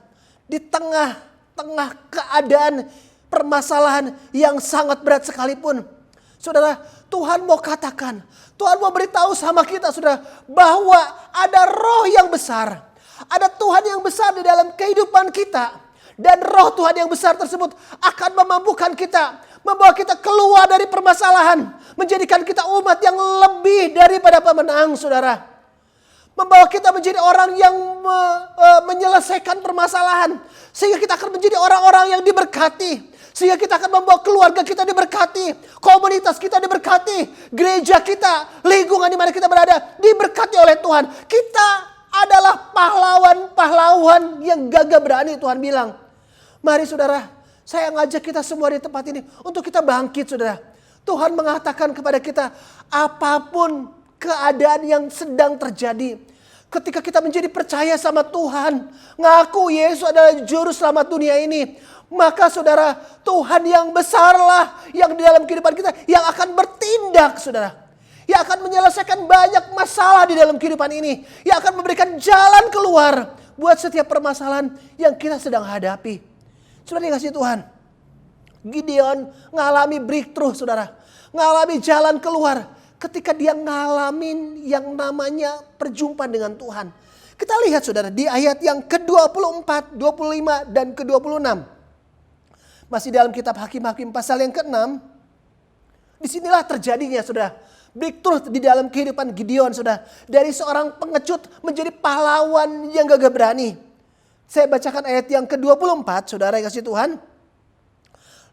Di tengah keadaan permasalahan yang sangat berat sekalipun. Saudara, Tuhan mau katakan. Tuhan mau beritahu sama kita saudara. Bahwa ada roh yang besar. Ada Tuhan yang besar di dalam kehidupan kita. Dan roh Tuhan yang besar tersebut akan memampukan kita. Membawa kita keluar dari permasalahan. Menjadikan kita umat yang lebih daripada pemenang saudara. Membawa kita menjadi orang yang menyelesaikan permasalahan. Sehingga kita akan menjadi orang-orang yang diberkati. Sehingga kita akan membawa keluarga kita diberkati. Komunitas kita diberkati. Gereja kita, lingkungan di mana kita berada diberkati oleh Tuhan. Kita adalah pahlawan-pahlawan yang gagah berani, Tuhan bilang. Mari saudara, saya ngajak kita semua di tempat ini untuk kita bangkit saudara. Tuhan mengatakan kepada kita, apapun keadaan yang sedang terjadi. Ketika kita menjadi percaya sama Tuhan, ngaku Yesus adalah juru selamat dunia ini. Maka saudara, Tuhan yang besarlah yang di dalam kehidupan kita yang akan bertindak saudara. Yang akan menyelesaikan banyak masalah di dalam kehidupan ini. Yang akan memberikan jalan keluar buat setiap permasalahan yang kita sedang hadapi. Saudara dikasihi Tuhan, Gideon ngalami breakthrough saudara. Ngalami jalan keluar ketika dia ngalamin yang namanya perjumpaan dengan Tuhan. Kita lihat saudara di ayat yang ke-24, 25 dan ke-26. Masih dalam kitab Hakim-Hakim pasal yang ke-6. Disinilah terjadinya saudara. Breakthrough di dalam kehidupan Gideon saudara. Dari seorang pengecut menjadi pahlawan yang gagah berani. Saya bacakan ayat yang ke-24 saudara yang kasih Tuhan.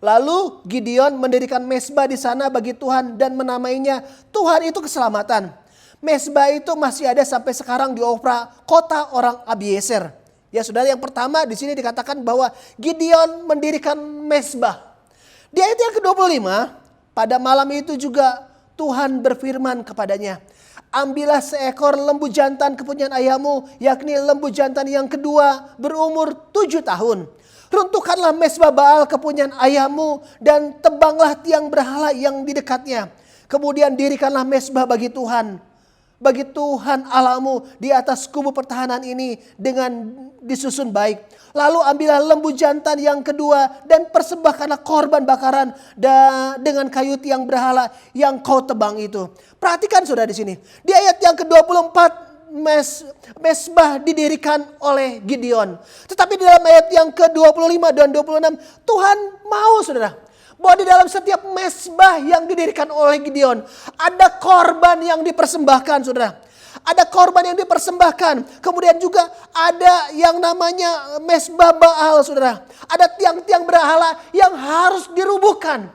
Lalu Gideon mendirikan mezbah di sana bagi Tuhan dan menamainya Tuhan itu keselamatan. Mezbah itu masih ada sampai sekarang di Ofra, kota orang Abiezer. Ya saudara, yang pertama di sini dikatakan bahwa Gideon mendirikan mezbah. Di ayat yang ke-25, pada malam itu juga Tuhan berfirman kepadanya, ambillah seekor lembu jantan kepunyaan ayahmu, yakni lembu jantan yang kedua berumur 7 tahun. Runtuhkanlah mezbah Baal kepunyaan ayahmu dan tebanglah tiang berhala yang di dekatnya. Kemudian dirikanlah mezbah bagi Tuhan Allahmu di atas kubu pertahanan ini dengan disusun baik. Lalu ambillah lembu jantan yang kedua dan persembahkanlah korban bakaran dengan kayu tiang berhala yang kau tebang itu. Perhatikan saudara di sini. Di ayat yang ke-24 mezbah didirikan oleh Gideon. Tetapi di dalam ayat yang ke-25 dan 26 Tuhan mau saudara bahwa di dalam setiap mezbah yang didirikan oleh Gideon ada korban yang dipersembahkan saudara. Ada korban yang dipersembahkan. Kemudian juga ada yang namanya mezbah Baal saudara. Ada tiang-tiang berhala yang harus dirubuhkan.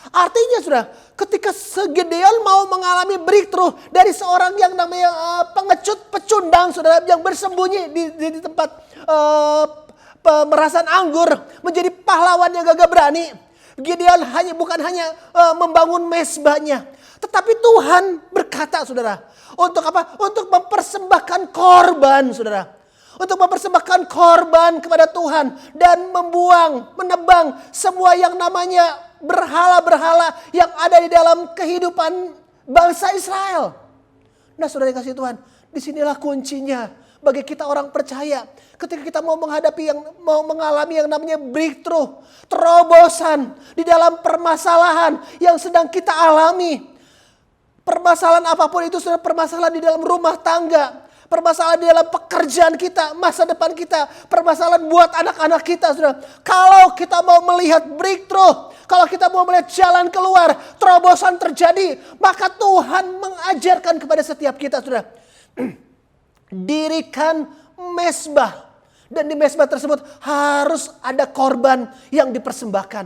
Artinya saudara, ketika Gideon mau mengalami breakthrough dari seorang yang namanya pengecut pecundang saudara, yang bersembunyi di tempat pemerasan anggur, menjadi pahlawan yang gagah berani. Gideon bukan hanya membangun mezbahnya, tetapi Tuhan berkata saudara, Untuk apa? Untuk mempersembahkan korban, saudara. Untuk mempersembahkan korban kepada Tuhan. Dan menebang semua yang namanya berhala-berhala yang ada di dalam kehidupan bangsa Israel. Nah saudara yang kasih Tuhan, disinilah kuncinya bagi kita orang percaya. Ketika kita mau mengalami yang namanya breakthrough, terobosan di dalam permasalahan yang sedang kita alami. Permasalahan apapun itu, sudah permasalahan di dalam rumah tangga, permasalahan di dalam pekerjaan kita, masa depan kita, permasalahan buat anak-anak kita, sudah. Kalau kita mau melihat breakthrough, kalau kita mau melihat jalan keluar, terobosan terjadi, maka Tuhan mengajarkan kepada setiap kita, sudah. Dirikan mezbah. Dan di mezbah tersebut harus ada korban yang dipersembahkan.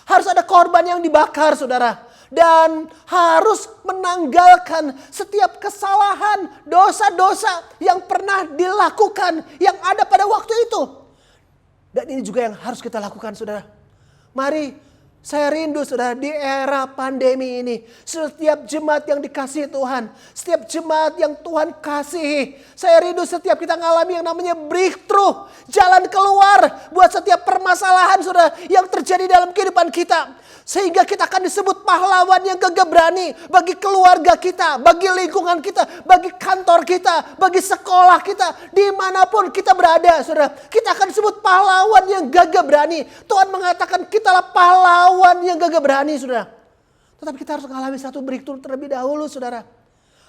Harus ada korban yang dibakar, saudara. Dan harus menanggalkan setiap kesalahan, dosa-dosa yang pernah dilakukan, yang ada pada waktu itu. Dan ini juga yang harus kita lakukan, saudara. Mari, saya rindu, saudara, di era pandemi ini. Setiap jemaat yang dikasihi Tuhan. Setiap jemaat yang Tuhan kasihi. Saya rindu setiap kita ngalami yang namanya breakthrough. Jalan keluar buat setiap permasalahan, saudara, yang terjadi dalam kehidupan kita. Sehingga kita akan disebut pahlawan yang gagah berani bagi keluarga kita, bagi lingkungan kita, bagi kantor kita, bagi sekolah kita, dimanapun kita berada, saudara. Kita akan disebut pahlawan yang gagah berani. Tuhan mengatakan kitalah pahlawan yang gagah berani, saudara. Tetapi kita harus mengalami satu breakthrough terlebih dahulu, saudara.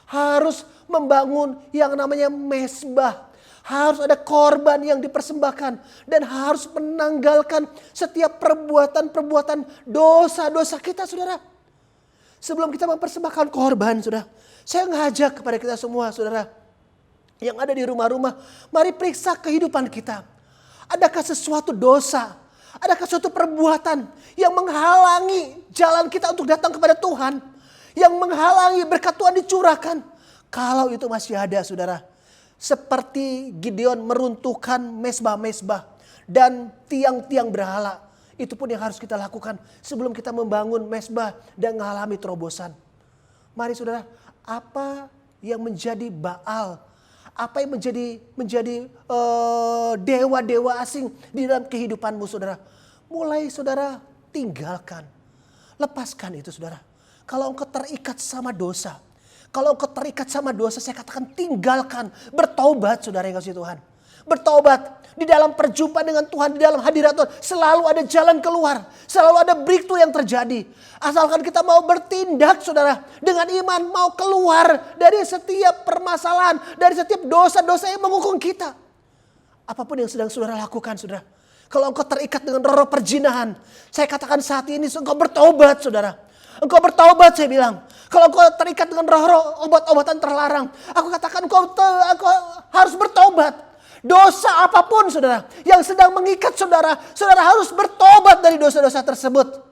Harus membangun yang namanya mezbah. Harus ada korban yang dipersembahkan. Dan harus menanggalkan setiap perbuatan-perbuatan dosa-dosa kita, saudara. Sebelum kita mempersembahkan korban, saudara. Saya ngajak kepada kita semua, saudara. Yang ada di rumah-rumah. Mari periksa kehidupan kita. Adakah sesuatu dosa? Adakah suatu perbuatan yang menghalangi jalan kita untuk datang kepada Tuhan? Yang menghalangi berkat Tuhan dicurahkan? Kalau itu masih ada, saudara. Seperti Gideon meruntuhkan mezbah-mezbah dan tiang-tiang berhala. Itu pun yang harus kita lakukan sebelum kita membangun mezbah dan mengalami terobosan. Mari saudara, apa yang menjadi Baal? Apa yang menjadi dewa-dewa asing di dalam kehidupanmu, saudara? Mulai saudara tinggalkan. Lepaskan itu, saudara. Kalau engkau terikat sama dosa. Kalau engkau terikat sama dosa, saya katakan tinggalkan. Bertobat, saudara yang kasih Tuhan. Bertobat. Di dalam perjumpaan dengan Tuhan, di dalam hadirat Tuhan. Selalu ada jalan keluar. Selalu ada breakthrough yang terjadi. Asalkan kita mau bertindak, saudara. Dengan iman mau keluar dari setiap permasalahan. Dari setiap dosa-dosa yang menghukum kita. Apapun yang sedang saudara lakukan, saudara. Kalau engkau terikat dengan roh perzinahan. Saya katakan saat ini engkau bertobat, saudara. Engkau bertobat, saya bilang. Kalau engkau terikat dengan roh-roh obat-obatan terlarang. Aku katakan engkau harus bertobat. Dosa apapun, saudara, yang sedang mengikat saudara. Saudara harus bertobat dari dosa-dosa tersebut.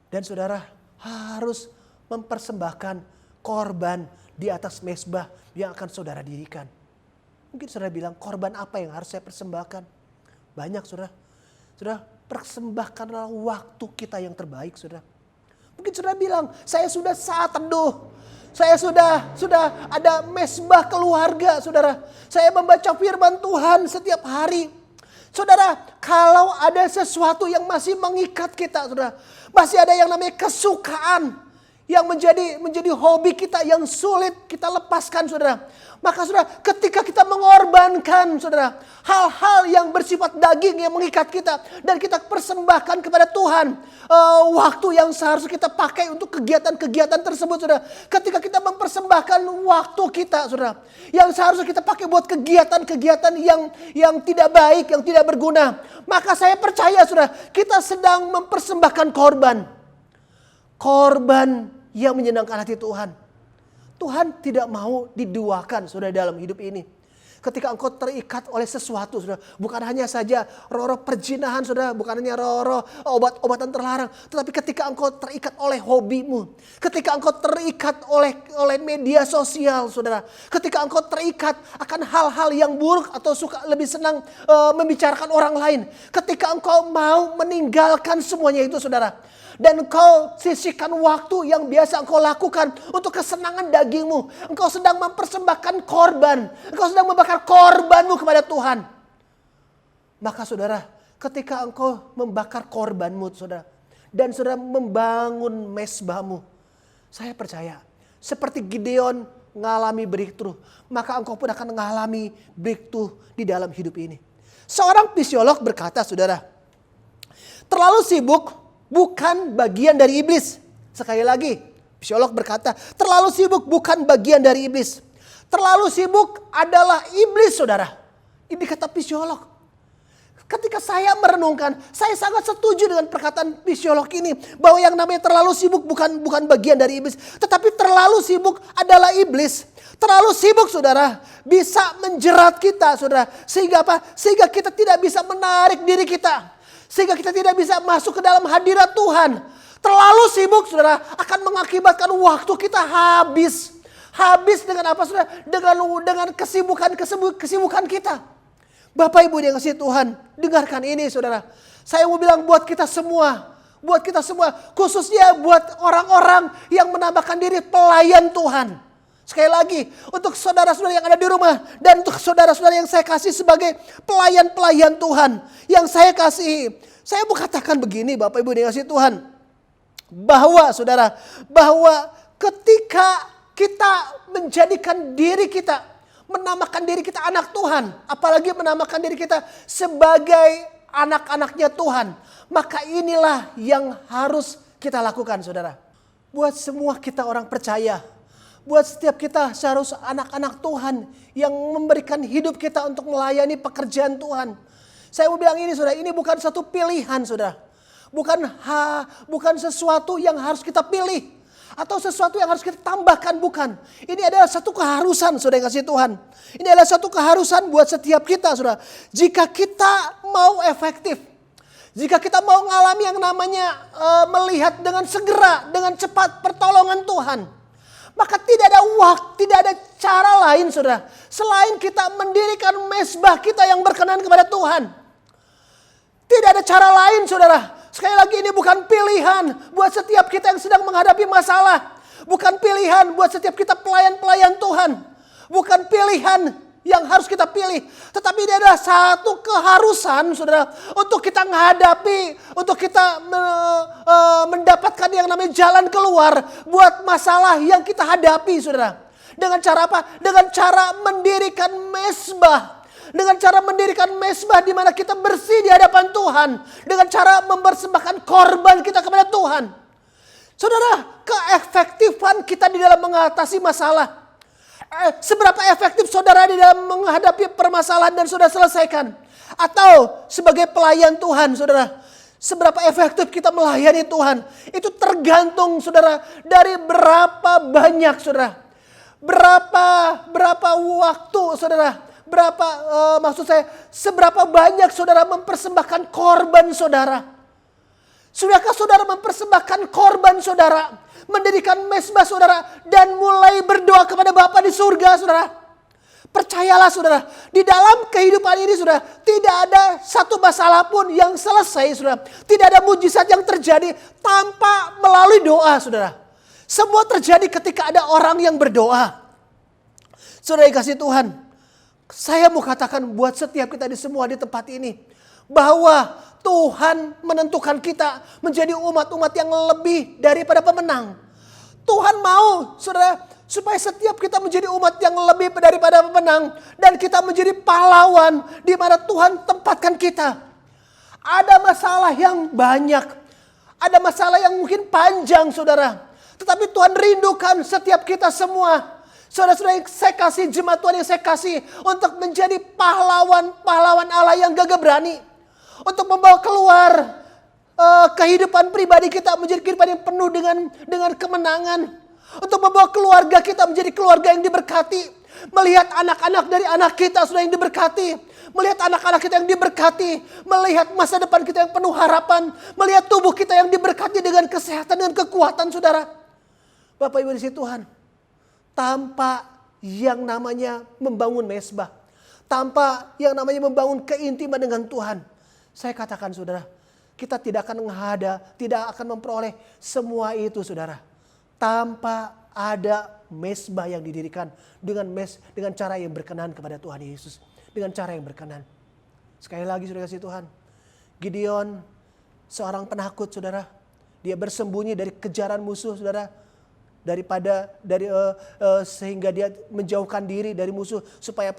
Dan saudara harus mempersembahkan korban di atas mezbah yang akan saudara dirikan. Mungkin saudara bilang, korban apa yang harus saya persembahkan? Banyak, saudara. Saudara, persembahkanlah waktu kita yang terbaik, saudara. Mungkin saudara bilang, saya sudah saat teduh. Saya sudah ada mezbah keluarga, saudara. Saya membaca firman Tuhan setiap hari. Saudara, kalau ada sesuatu yang masih mengikat kita, saudara. Masih ada yang namanya kesukaan. Yang menjadi hobi kita yang sulit kita lepaskan, saudara. Maka saudara, ketika kita mengorbankan, saudara, hal-hal yang bersifat daging yang mengikat kita dan kita persembahkan kepada Tuhan, waktu yang seharusnya kita pakai untuk kegiatan-kegiatan tersebut, saudara. Ketika kita mempersembahkan waktu kita, saudara, yang seharusnya kita pakai buat kegiatan-kegiatan yang tidak baik, yang tidak berguna, maka saya percaya, saudara, kita sedang mempersembahkan korban. Korban yang menyenangkan hati Tuhan. Tuhan tidak mau diduakan, saudara, dalam hidup ini. Ketika engkau terikat oleh sesuatu, saudara. Bukan hanya saja roh-roh perzinahan, saudara. Bukan hanya roh-roh obat-obatan terlarang. Tetapi ketika engkau terikat oleh hobimu. Ketika engkau terikat oleh media sosial, saudara. Ketika engkau terikat akan hal-hal yang buruk atau suka lebih senang membicarakan orang lain. Ketika engkau mau meninggalkan semuanya itu, saudara. Dan engkau sisihkan waktu yang biasa engkau lakukan untuk kesenangan dagingmu. Engkau sedang mempersembahkan korban. Engkau sedang membakar korbanmu kepada Tuhan. Maka saudara, ketika engkau membakar korbanmu saudara, dan saudara membangun mezbahmu, saya percaya seperti Gideon mengalami breakthrough, maka engkau pun akan mengalami breakthrough di dalam hidup ini. Seorang fisiolog berkata, saudara, terlalu sibuk bukan bagian dari iblis. Sekali lagi, fisiolog berkata, terlalu sibuk bukan bagian dari iblis. Terlalu sibuk adalah iblis, saudara. Ini kata fisiolog. Ketika saya merenungkan, saya sangat setuju dengan perkataan fisiolog ini, bahwa yang namanya terlalu sibuk bukan bagian dari iblis, tetapi terlalu sibuk adalah iblis. Terlalu sibuk, saudara, bisa menjerat kita, saudara. Sehingga apa? Sehingga kita tidak bisa menarik diri kita. Sehingga kita tidak bisa masuk ke dalam hadirat Tuhan. Terlalu sibuk, saudara, akan mengakibatkan waktu kita habis. Habis dengan apa, saudara? Dengan kesibukan kita. Bapak Ibu yang kasih Tuhan, dengarkan ini, saudara. Saya mau bilang buat kita semua. Buat kita semua. Khususnya buat orang-orang yang menambahkan diri pelayan Tuhan. Sekali lagi, untuk saudara-saudara yang ada di rumah, dan untuk saudara-saudara yang saya kasih sebagai pelayan-pelayan Tuhan, yang saya kasihi, saya mau katakan begini, Bapak Ibu yang kasih Tuhan, bahwa saudara, bahwa ketika kita menjadikan diri kita, menamakan diri kita anak Tuhan, apalagi menamakan diri kita sebagai anak-anaknya Tuhan, maka inilah yang harus kita lakukan, saudara. Buat semua kita orang percaya, buat setiap kita seharusnya anak-anak Tuhan yang memberikan hidup kita untuk melayani pekerjaan Tuhan. Saya mau bilang ini, saudara, ini bukan satu pilihan, saudara. Bukan sesuatu yang harus kita pilih. Atau sesuatu yang harus kita tambahkan, bukan. Ini adalah satu keharusan, saudara yang kasih Tuhan. Ini adalah satu keharusan buat setiap kita, saudara. Jika kita mau efektif, jika kita mau mengalami yang namanya melihat dengan segera, dengan cepat pertolongan Tuhan, maka tidak ada waktu, tidak ada cara lain, saudara, selain kita mendirikan mezbah kita yang berkenan kepada Tuhan. Tidak ada cara lain, saudara. Sekali lagi, ini bukan pilihan buat setiap kita yang sedang menghadapi masalah. Bukan pilihan buat setiap kita pelayan-pelayan Tuhan. Bukan pilihan yang harus kita pilih. Tetapi ini adalah satu keharusan, saudara, untuk kita menghadapi, untuk kita mendapatkan yang namanya jalan keluar buat masalah yang kita hadapi, saudara. Dengan cara apa? Dengan cara mendirikan mezbah. Dengan cara mendirikan mezbah di mana kita bersih di hadapan Tuhan. Dengan cara mempersembahkan korban kita kepada Tuhan. Saudara, keefektifan kita di dalam mengatasi masalah. Seberapa efektif saudara di dalam menghadapi permasalahan dan sudah selesaikan. Atau sebagai pelayan Tuhan, saudara, seberapa efektif kita melayani Tuhan. Itu tergantung, saudara, dari berapa banyak, saudara. Berapa waktu, saudara. Seberapa banyak saudara mempersembahkan korban saudara. Sudahkah saudara mempersembahkan korban saudara, mendirikan mezbah saudara, dan mulai berdoa kepada Bapa di surga, saudara? Percayalah, saudara, di dalam kehidupan ini, saudara, tidak ada satu masalah pun yang selesai, saudara. Tidak ada mujizat yang terjadi tanpa melalui doa, saudara. Semua terjadi ketika ada orang yang berdoa. Saudara yang kasih Tuhan, saya mau katakan buat setiap kita di semua di tempat ini, bahwa Tuhan menentukan kita menjadi umat-umat yang lebih daripada pemenang. Tuhan mau, saudara, supaya setiap kita menjadi umat yang lebih daripada pemenang. Dan kita menjadi pahlawan di mana Tuhan tempatkan kita. Ada masalah yang banyak. Ada masalah yang mungkin panjang, saudara. Tetapi Tuhan rindukan setiap kita semua. Saudara-saudara yang saya kasih, jemaat Tuhan yang saya kasih, untuk menjadi pahlawan Allah yang gagah berani. Untuk membawa keluar kehidupan pribadi kita menjadi kehidupan yang penuh dengan kemenangan. Untuk membawa keluarga kita menjadi keluarga yang diberkati. Melihat anak-anak dari anak kita sudah yang diberkati. Melihat anak-anak kita yang diberkati. Melihat masa depan kita yang penuh harapan. Melihat tubuh kita yang diberkati dengan kesehatan dan kekuatan, saudara. Bapak Ibu di sini Tuhan. Tanpa yang namanya membangun mezbah. Tanpa yang namanya membangun keintiman dengan Tuhan. Saya katakan, saudara, Kita tidak akan tidak akan memperoleh semua itu saudara. Tanpa ada mezbah yang didirikan dengan cara yang berkenan kepada Tuhan Yesus. Dengan cara yang berkenan. Sekali lagi saudara kasih Tuhan. Gideon seorang penakut saudara. Dia bersembunyi dari kejaran musuh saudara. Sehingga dia menjauhkan diri dari musuh supaya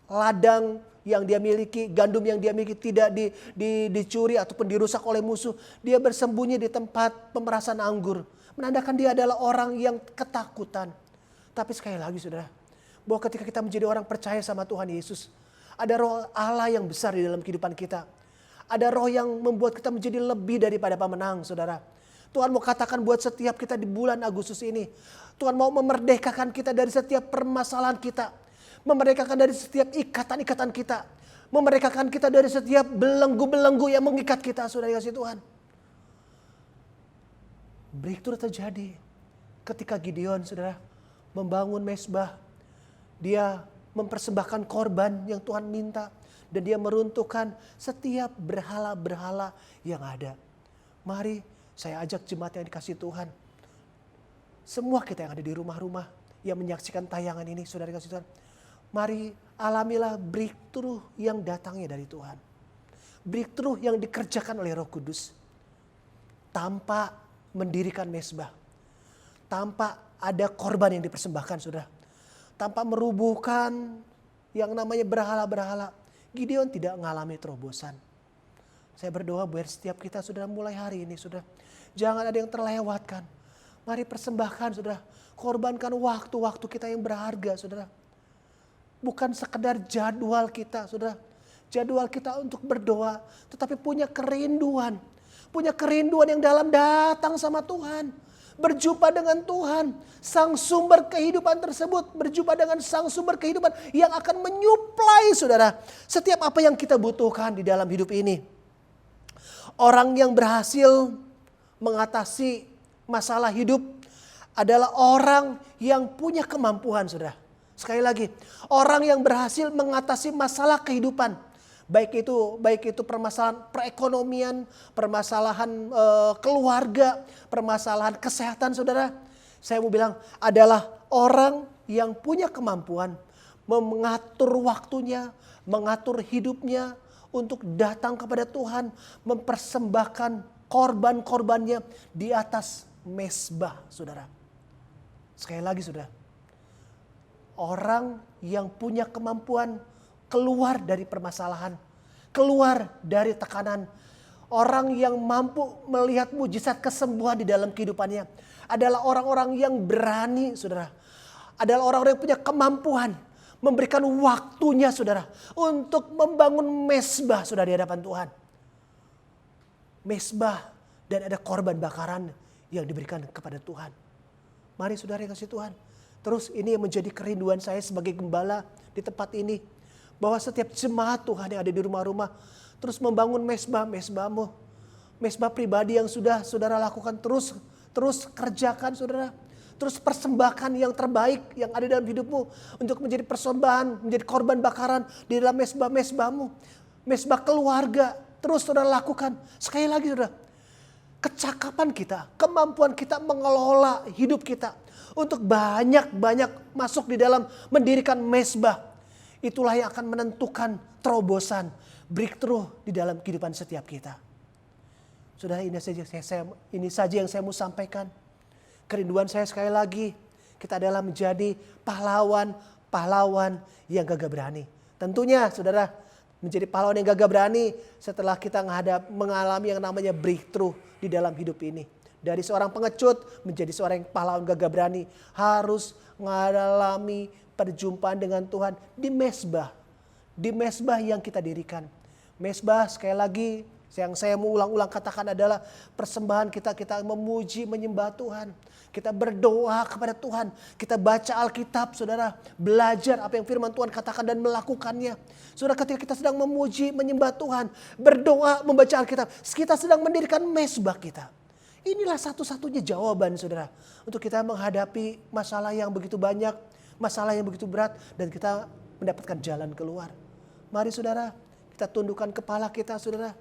ladang yang dia miliki, gandum yang dia miliki tidak dicuri ataupun dirusak oleh musuh. Dia bersembunyi di tempat pemerasan anggur. Menandakan dia adalah orang yang ketakutan. Tapi sekali lagi saudara, bahwa ketika kita menjadi orang percaya sama Tuhan Yesus, ada roh Allah yang besar di dalam kehidupan kita. Ada roh yang membuat kita menjadi lebih daripada pemenang saudara. Tuhan mau katakan buat setiap kita di bulan Agustus ini. Tuhan mau memerdekakan kita dari setiap permasalahan kita. Memerdekakan dari setiap ikatan-ikatan kita. Memerdekakan kita dari setiap belenggu-belenggu yang mengikat kita, saudara kasih Tuhan. Breakthrough terjadi ketika Gideon, saudara, membangun mezbah. Dia mempersembahkan korban yang Tuhan minta. Dan dia meruntuhkan setiap berhala-berhala yang ada. Mari saya ajak jemaat yang dikasih Tuhan. Semua kita yang ada di rumah-rumah yang menyaksikan tayangan ini, saudara kasih Tuhan. Mari alamilah breakthrough yang datangnya dari Tuhan. Breakthrough yang dikerjakan oleh Roh Kudus. Tanpa mendirikan mezbah. Tanpa ada korban yang dipersembahkan, saudara. Tanpa merubuhkan yang namanya berhala-berhala. Gideon tidak mengalami terobosan. Saya berdoa buat setiap kita saudara mulai hari ini saudara. Jangan ada yang terlewatkan. Mari persembahkan saudara. Korbankan waktu-waktu kita yang berharga saudara. Bukan sekedar jadwal kita saudara. Jadwal kita untuk berdoa. Tetapi punya kerinduan. Punya kerinduan yang dalam datang sama Tuhan. Berjumpa dengan Tuhan. Sang sumber kehidupan tersebut. Berjumpa dengan sang sumber kehidupan yang akan menyuplai saudara. Setiap apa yang kita butuhkan di dalam hidup ini. Orang yang berhasil mengatasi masalah hidup adalah orang yang punya kemampuan, saudara. Sekali lagi, orang yang berhasil mengatasi masalah kehidupan, baik itu permasalahan perekonomian, permasalahan keluarga, permasalahan kesehatan, saudara. Saya mau bilang adalah orang yang punya kemampuan mengatur waktunya, mengatur hidupnya, untuk datang kepada Tuhan, mempersembahkan korban-korbannya di atas mezbah, saudara. Sekali lagi, saudara. Orang yang punya kemampuan keluar dari permasalahan, keluar dari tekanan. Orang yang mampu melihat mujizat kesembuhan di dalam kehidupannya adalah orang-orang yang berani, saudara. Adalah orang-orang yang punya kemampuan. Memberikan waktunya saudara. Untuk membangun mezbah saudara di hadapan Tuhan. Mezbah dan ada korban bakaran yang diberikan kepada Tuhan. Mari saudara yang kasih Tuhan. Terus ini yang menjadi kerinduan saya sebagai gembala di tempat ini. Bahwa setiap jemaat Tuhan yang ada di rumah-rumah. Terus membangun mezbahmu. Mezbah pribadi yang sudah saudara lakukan terus kerjakan saudara. Terus persembahkan yang terbaik yang ada dalam hidupmu. Untuk menjadi persembahan, menjadi korban bakaran di dalam mezbah-mezbahmu. Mezbah keluarga, terus saudara lakukan. Sekali lagi saudara, kecakapan kita, kemampuan kita mengelola hidup kita. Untuk banyak-banyak masuk di dalam mendirikan mezbah. Itulah yang akan menentukan terobosan, breakthrough di dalam kehidupan setiap kita. Saudara, ini saja yang saya mau sampaikan. Kerinduan saya sekali lagi, kita adalah menjadi pahlawan yang gagah berani. Tentunya saudara, menjadi pahlawan yang gagah berani setelah kita mengalami yang namanya breakthrough di dalam hidup ini. Dari seorang pengecut menjadi seorang pahlawan gagah berani harus mengalami perjumpaan dengan Tuhan di mezbah. Di mezbah yang kita dirikan. Mezbah sekali lagi yang saya mau ulang-ulang katakan adalah persembahan kita memuji, menyembah Tuhan. Kita berdoa kepada Tuhan. Kita baca Alkitab, saudara. Belajar apa yang firman Tuhan katakan dan melakukannya. Saudara, ketika kita sedang memuji, menyembah Tuhan. Berdoa, membaca Alkitab. Kita sedang mendirikan mezbah kita. Inilah satu-satunya jawaban, saudara. Untuk kita menghadapi masalah yang begitu banyak. Masalah yang begitu berat. Dan kita mendapatkan jalan keluar. Mari saudara, Kita tundukkan kepala kita, saudara.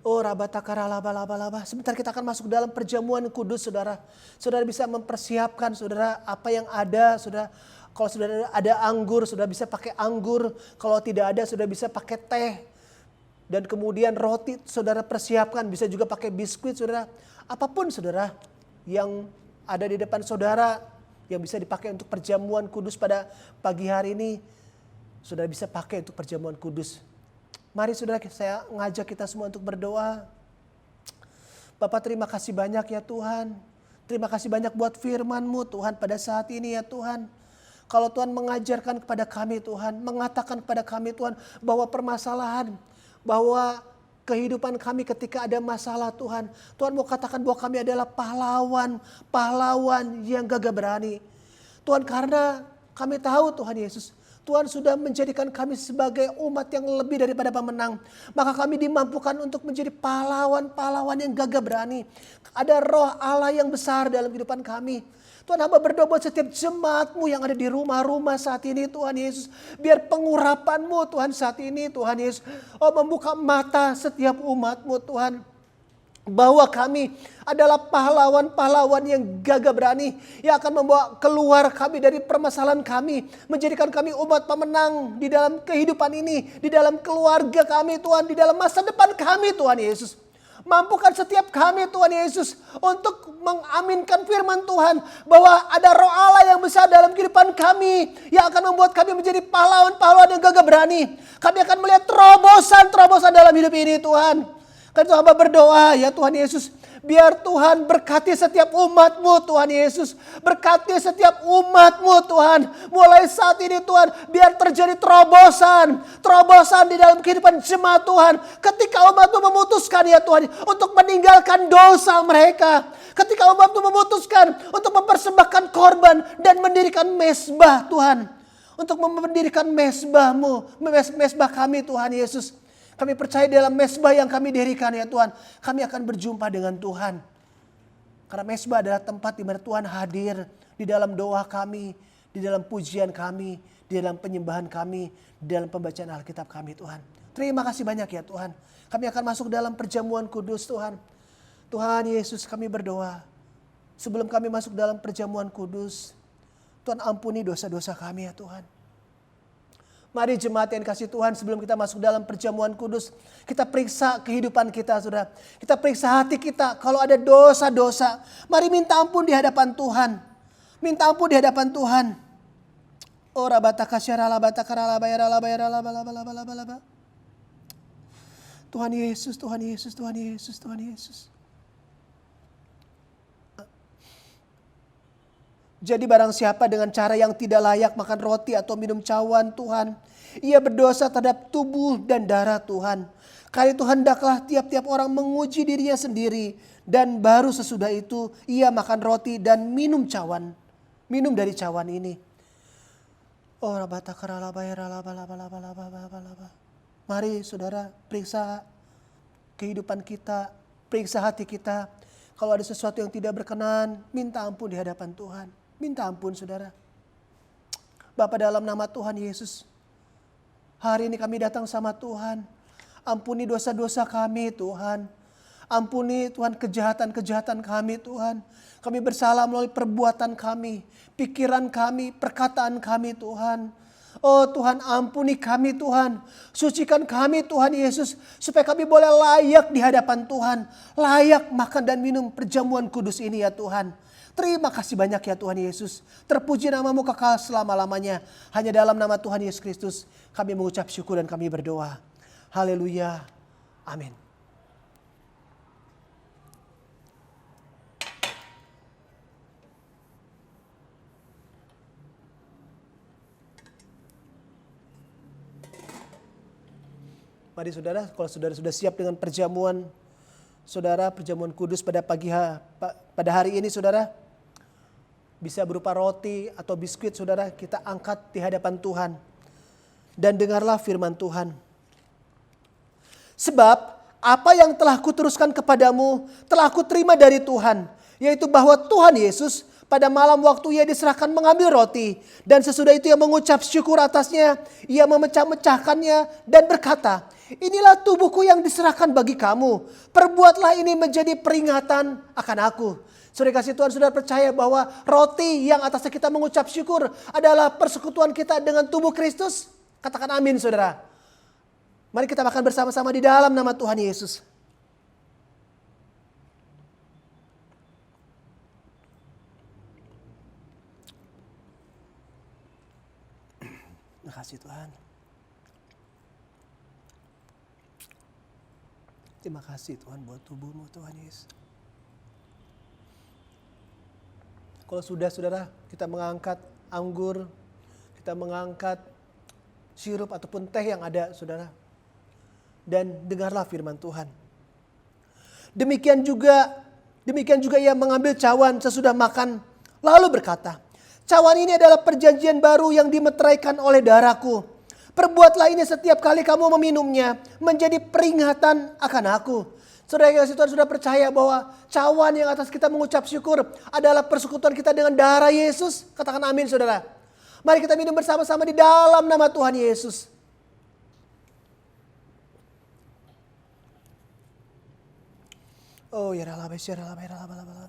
Oh, rabatakara laba. Sebentar kita akan masuk dalam perjamuan kudus, saudara. Saudara bisa mempersiapkan, saudara, apa yang ada, saudara. Kalau saudara ada anggur, saudara bisa pakai anggur. Kalau tidak ada, saudara bisa pakai teh. Dan kemudian roti, saudara persiapkan. Bisa juga pakai biskuit, saudara. Apapun, saudara, yang ada di depan saudara, yang bisa dipakai untuk perjamuan kudus pada pagi hari ini, saudara bisa pakai untuk perjamuan kudus. Mari saudara, saya ngajak kita semua untuk berdoa. Bapak, terima kasih banyak ya Tuhan. Terima kasih banyak buat firman-Mu Tuhan pada saat ini ya Tuhan. Kalau Tuhan mengajarkan kepada kami Tuhan, mengatakan kepada kami Tuhan bahwa permasalahan, bahwa kehidupan kami ketika ada masalah Tuhan. Tuhan mau katakan bahwa kami adalah pahlawan yang gagah berani. Tuhan, karena kami tahu Tuhan Yesus, Tuhan sudah menjadikan kami sebagai umat yang lebih daripada pemenang. Maka kami dimampukan untuk menjadi pahlawan-pahlawan yang gagah berani. Ada roh Allah yang besar dalam kehidupan kami. Tuhan, hamba berdoa buat setiap jemaat-Mu yang ada di rumah-rumah saat ini Tuhan Yesus. Biar pengurapan-Mu Tuhan saat ini Tuhan Yesus. Oh, membuka mata setiap umat-Mu Tuhan. Bahwa kami adalah pahlawan-pahlawan yang gagah berani. Yang akan membawa keluar kami dari permasalahan kami. Menjadikan kami umat pemenang di dalam kehidupan ini. Di dalam keluarga kami Tuhan. Di dalam masa depan kami Tuhan Yesus. Mampukan setiap kami Tuhan Yesus untuk mengaminkan firman Tuhan. Bahwa ada roh Allah yang besar dalam kehidupan kami. Yang akan membuat kami menjadi pahlawan-pahlawan yang gagah berani. Kami akan melihat terobosan-terobosan dalam hidup ini Tuhan. Karena itu hamba berdoa ya Tuhan Yesus. Biar Tuhan berkati setiap umat-Mu Tuhan Yesus. Berkati setiap umat-Mu Tuhan. Mulai saat ini Tuhan. Biar terjadi terobosan. Terobosan di dalam kehidupan jemaat Tuhan. Ketika umat-Mu memutuskan ya Tuhan. Untuk meninggalkan dosa mereka. Ketika umat-Mu memutuskan untuk mempersembahkan korban. Dan mendirikan mezbah Tuhan. Untuk mendirikan mezbah-Mu. Mezbah kami Tuhan Yesus. Kami percaya dalam mezbah yang kami dirikan ya Tuhan. Kami akan berjumpa dengan Tuhan. Karena mezbah adalah tempat di mana Tuhan hadir. Di dalam doa kami. Di dalam pujian kami. Di dalam penyembahan kami. Di dalam pembacaan Alkitab kami Tuhan. Terima kasih banyak ya Tuhan. Kami akan masuk dalam perjamuan kudus Tuhan. Tuhan Yesus, kami berdoa. Sebelum kami masuk dalam perjamuan kudus. Tuhan, ampuni dosa-dosa kami ya Tuhan. Mari jemaat yang kasih Tuhan, sebelum kita masuk dalam perjamuan kudus, kita periksa kehidupan kita saudara. Kita periksa hati kita, kalau ada dosa-dosa, mari minta ampun di hadapan Tuhan. Minta ampun di hadapan Tuhan. Oh Tuhan Yesus, Tuhan Yesus, Tuhan Yesus, Tuhan Yesus. Jadi barang siapa dengan cara yang tidak layak makan roti atau minum cawan Tuhan, ia berdosa terhadap tubuh dan darah Tuhan. Karena itu hendaklah tiap-tiap orang menguji dirinya sendiri. Dan baru sesudah itu ia makan roti dan minum cawan. Minum dari cawan ini. Oh, mari saudara periksa kehidupan kita. Periksa hati kita. Kalau ada sesuatu yang tidak berkenan, minta ampun di hadapan Tuhan. Minta ampun saudara. Bapa, dalam nama Tuhan Yesus. Hari ini kami datang sama Tuhan. Ampuni dosa-dosa kami Tuhan. Ampuni Tuhan kejahatan-kejahatan kami Tuhan. Kami bersalah melalui perbuatan kami. Pikiran kami, perkataan kami Tuhan. Oh Tuhan, ampuni kami Tuhan. Sucikan kami Tuhan Yesus. Supaya kami boleh layak di hadapan Tuhan. Layak makan dan minum perjamuan kudus ini ya Tuhan. Terima kasih banyak ya Tuhan Yesus. Terpuji nama-Mu kekal selama-lamanya. Hanya dalam nama Tuhan Yesus Kristus kami mengucap syukur dan kami berdoa. Haleluya. Amin. Mari saudara, kalau saudara sudah siap dengan perjamuan saudara, perjamuan kudus pada pada hari ini saudara. Bisa berupa roti atau biskuit saudara, kita angkat di hadapan Tuhan. Dan dengarlah firman Tuhan. Sebab apa yang telah kuteruskan kepadamu telah kuterima dari Tuhan. Yaitu bahwa Tuhan Yesus Pada malam waktu ia diserahkan mengambil roti. Dan sesudah itu ia mengucap syukur atasnya. Ia memecah-mecahkannya dan berkata, inilah tubuhku yang diserahkan bagi kamu. Perbuatlah ini menjadi peringatan akan aku. Saudara kasih Tuhan, saudara percaya bahwa roti yang atasnya kita mengucap syukur adalah persekutuan kita dengan tubuh Kristus? Katakan amin saudara. Mari kita makan bersama-sama di dalam nama Tuhan Yesus. Terima kasih Tuhan. Terima kasih Tuhan buat tubuhmu Tuhan Yesus. Kalau sudah saudara kita mengangkat anggur, kita mengangkat sirup ataupun teh yang ada saudara. Dan dengarlah firman Tuhan. Demikian juga ia mengambil cawan sesudah makan lalu berkata, cawan ini adalah perjanjian baru yang dimeteraikan oleh darahku. Perbuatlah ini setiap kali kamu meminumnya menjadi peringatan akan aku. Saudara yang kasih Tuhan sudah percaya bahwa cawan yang atas kita mengucap syukur adalah persekutuan kita dengan darah Yesus. Katakan amin saudara. Mari kita minum bersama-sama di dalam nama Tuhan Yesus. Oh ya ralaba syaralaba ralaba.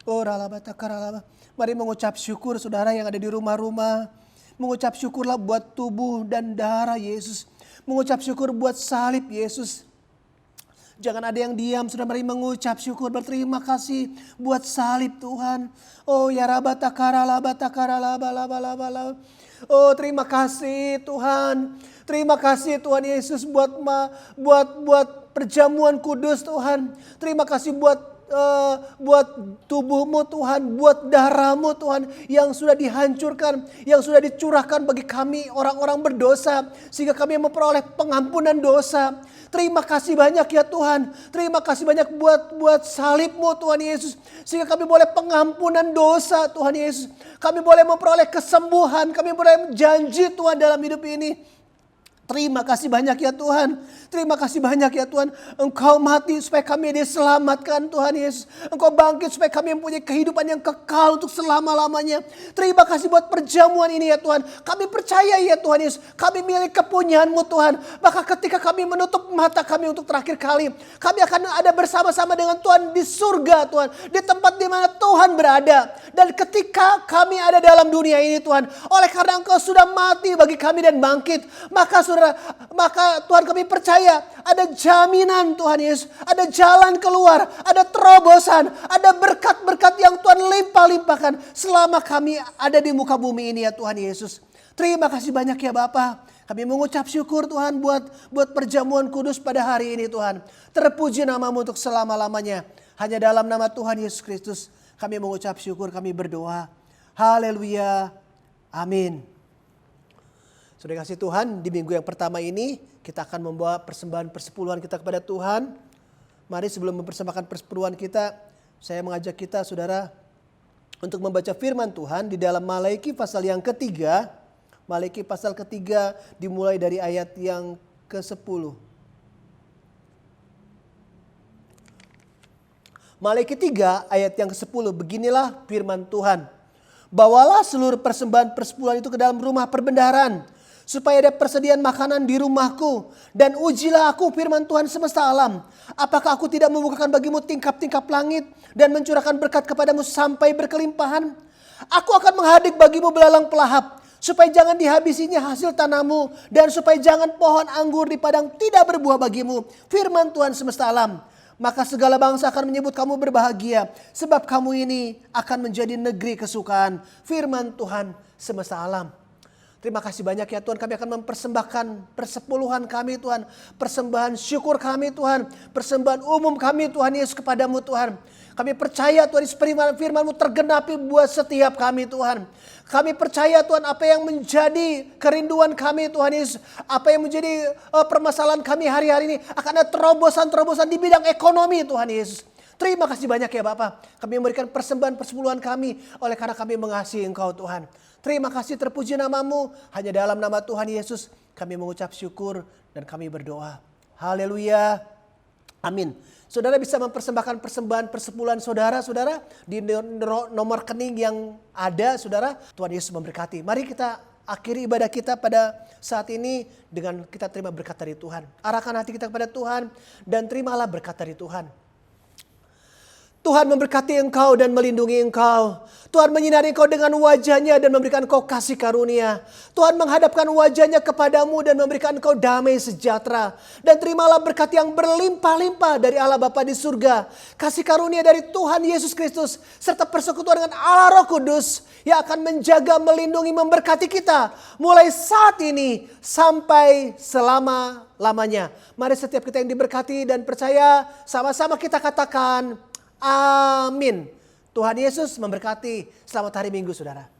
Oh ralaba takaralaba. Mari mengucap syukur saudara yang ada di rumah-rumah. Mengucap syukurlah buat tubuh dan darah Yesus. Mengucap syukur buat salib Yesus. Jangan ada yang diam, sudah mari mengucap syukur, berterima kasih buat salib Tuhan. Oh ya rabatakaralaba takaralaba laba laba laba. Oh terima kasih Tuhan. Terima kasih Tuhan Yesus buat perjamuan kudus Tuhan. Terima kasih buat tubuhmu Tuhan, buat darahmu Tuhan yang sudah dihancurkan, yang sudah dicurahkan bagi kami orang-orang berdosa sehingga kami memperoleh pengampunan dosa. Terima kasih banyak ya Tuhan. Terima kasih banyak buat salibmu Tuhan Yesus. Sehingga kami boleh pengampunan dosa Tuhan Yesus. Kami boleh memperoleh kesembuhan. Kami boleh janji Tuhan dalam hidup ini. Terima kasih banyak ya Tuhan. Terima kasih banyak ya Tuhan. Engkau mati supaya kami diselamatkan Tuhan Yesus. Engkau bangkit supaya kami mempunyai kehidupan yang kekal untuk selama-lamanya. Terima kasih buat perjamuan ini ya Tuhan. Kami percaya ya Tuhan Yesus. Kami milik kepunyaanmu Tuhan. Maka ketika kami menutup mata kami untuk terakhir kali, kami akan ada bersama-sama dengan Tuhan di surga Tuhan. Di tempat di mana Tuhan berada. Dan ketika kami ada dalam dunia ini Tuhan, oleh karena Engkau sudah mati bagi kami dan bangkit, maka Tuhan kami percaya ada jaminan Tuhan Yesus, ada jalan keluar, ada terobosan, ada berkat-berkat yang Tuhan limpah-limpahkan selama kami ada di muka bumi ini ya Tuhan Yesus. Terima kasih banyak ya Bapa. Kami mengucap syukur Tuhan buat perjamuan kudus pada hari ini Tuhan. Terpuji namamu untuk selama-lamanya. Hanya dalam nama Tuhan Yesus Kristus kami mengucap syukur, kami berdoa. Haleluya. Amin. Sudah kasih Tuhan, di minggu yang pertama ini kita akan membawa persembahan persepuluhan kita kepada Tuhan. Mari sebelum mempersembahkan persepuluhan kita, saya mengajak kita saudara untuk membaca firman Tuhan di dalam Maleakhi pasal yang ketiga. Maleakhi pasal ketiga dimulai dari ayat yang ke-10. Maleakhi 3 ayat yang ke-10, beginilah firman Tuhan. Bawalah seluruh persembahan persepuluhan itu ke dalam rumah perbendaharaan, supaya ada persediaan makanan di rumahku. Dan ujilah aku firman Tuhan semesta alam. Apakah aku tidak membukakan bagimu tingkap-tingkap langit dan mencurahkan berkat kepadamu sampai berkelimpahan? Aku akan menghadik bagimu belalang pelahap, supaya jangan dihabisinya hasil tanahmu, dan supaya jangan pohon anggur di padang tidak berbuah bagimu. Firman Tuhan semesta alam. Maka segala bangsa akan menyebut kamu berbahagia, sebab kamu ini akan menjadi negeri kesukaan. Firman Tuhan semesta alam. Terima kasih banyak ya Tuhan, kami akan mempersembahkan persepuluhan kami Tuhan. Persembahan syukur kami Tuhan. Persembahan umum kami Tuhan Yesus kepadamu Tuhan. Kami percaya Tuhan firman-Mu tergenapi buat setiap kami Tuhan. Kami percaya Tuhan apa yang menjadi kerinduan kami Tuhan Yesus. Apa yang menjadi permasalahan kami hari-hari ini. Akan ada terobosan-terobosan di bidang ekonomi Tuhan Yesus. Terima kasih banyak ya Bapak. Kami memberikan persembahan persepuluhan kami oleh karena kami mengasihi Engkau Tuhan. Terima kasih, terpuji namamu. Hanya dalam nama Tuhan Yesus kami mengucap syukur dan kami berdoa. Haleluya. Amin. Saudara bisa mempersembahkan persembahan persepuluhan saudara-saudara di nomor rekening yang ada, saudara. Tuhan Yesus memberkati. Mari kita akhiri ibadah kita pada saat ini dengan kita terima berkat dari Tuhan. Arahkan hati kita kepada Tuhan dan terimalah berkat dari Tuhan. Tuhan memberkati engkau dan melindungi engkau. Tuhan menyinari engkau dengan wajahnya dan memberikan engkau kasih karunia. Tuhan menghadapkan wajahnya kepadamu dan memberikan engkau damai sejahtera. Dan terimalah berkat yang berlimpah-limpah dari Allah Bapa di surga. Kasih karunia dari Tuhan Yesus Kristus. Serta persekutuan dengan Allah Roh Kudus yang akan menjaga, melindungi, memberkati kita. Mulai saat ini sampai selama-lamanya. Mari setiap kita yang diberkati dan percaya, sama-sama kita katakan, amin. Tuhan Yesus memberkati. Selamat hari Minggu, saudara.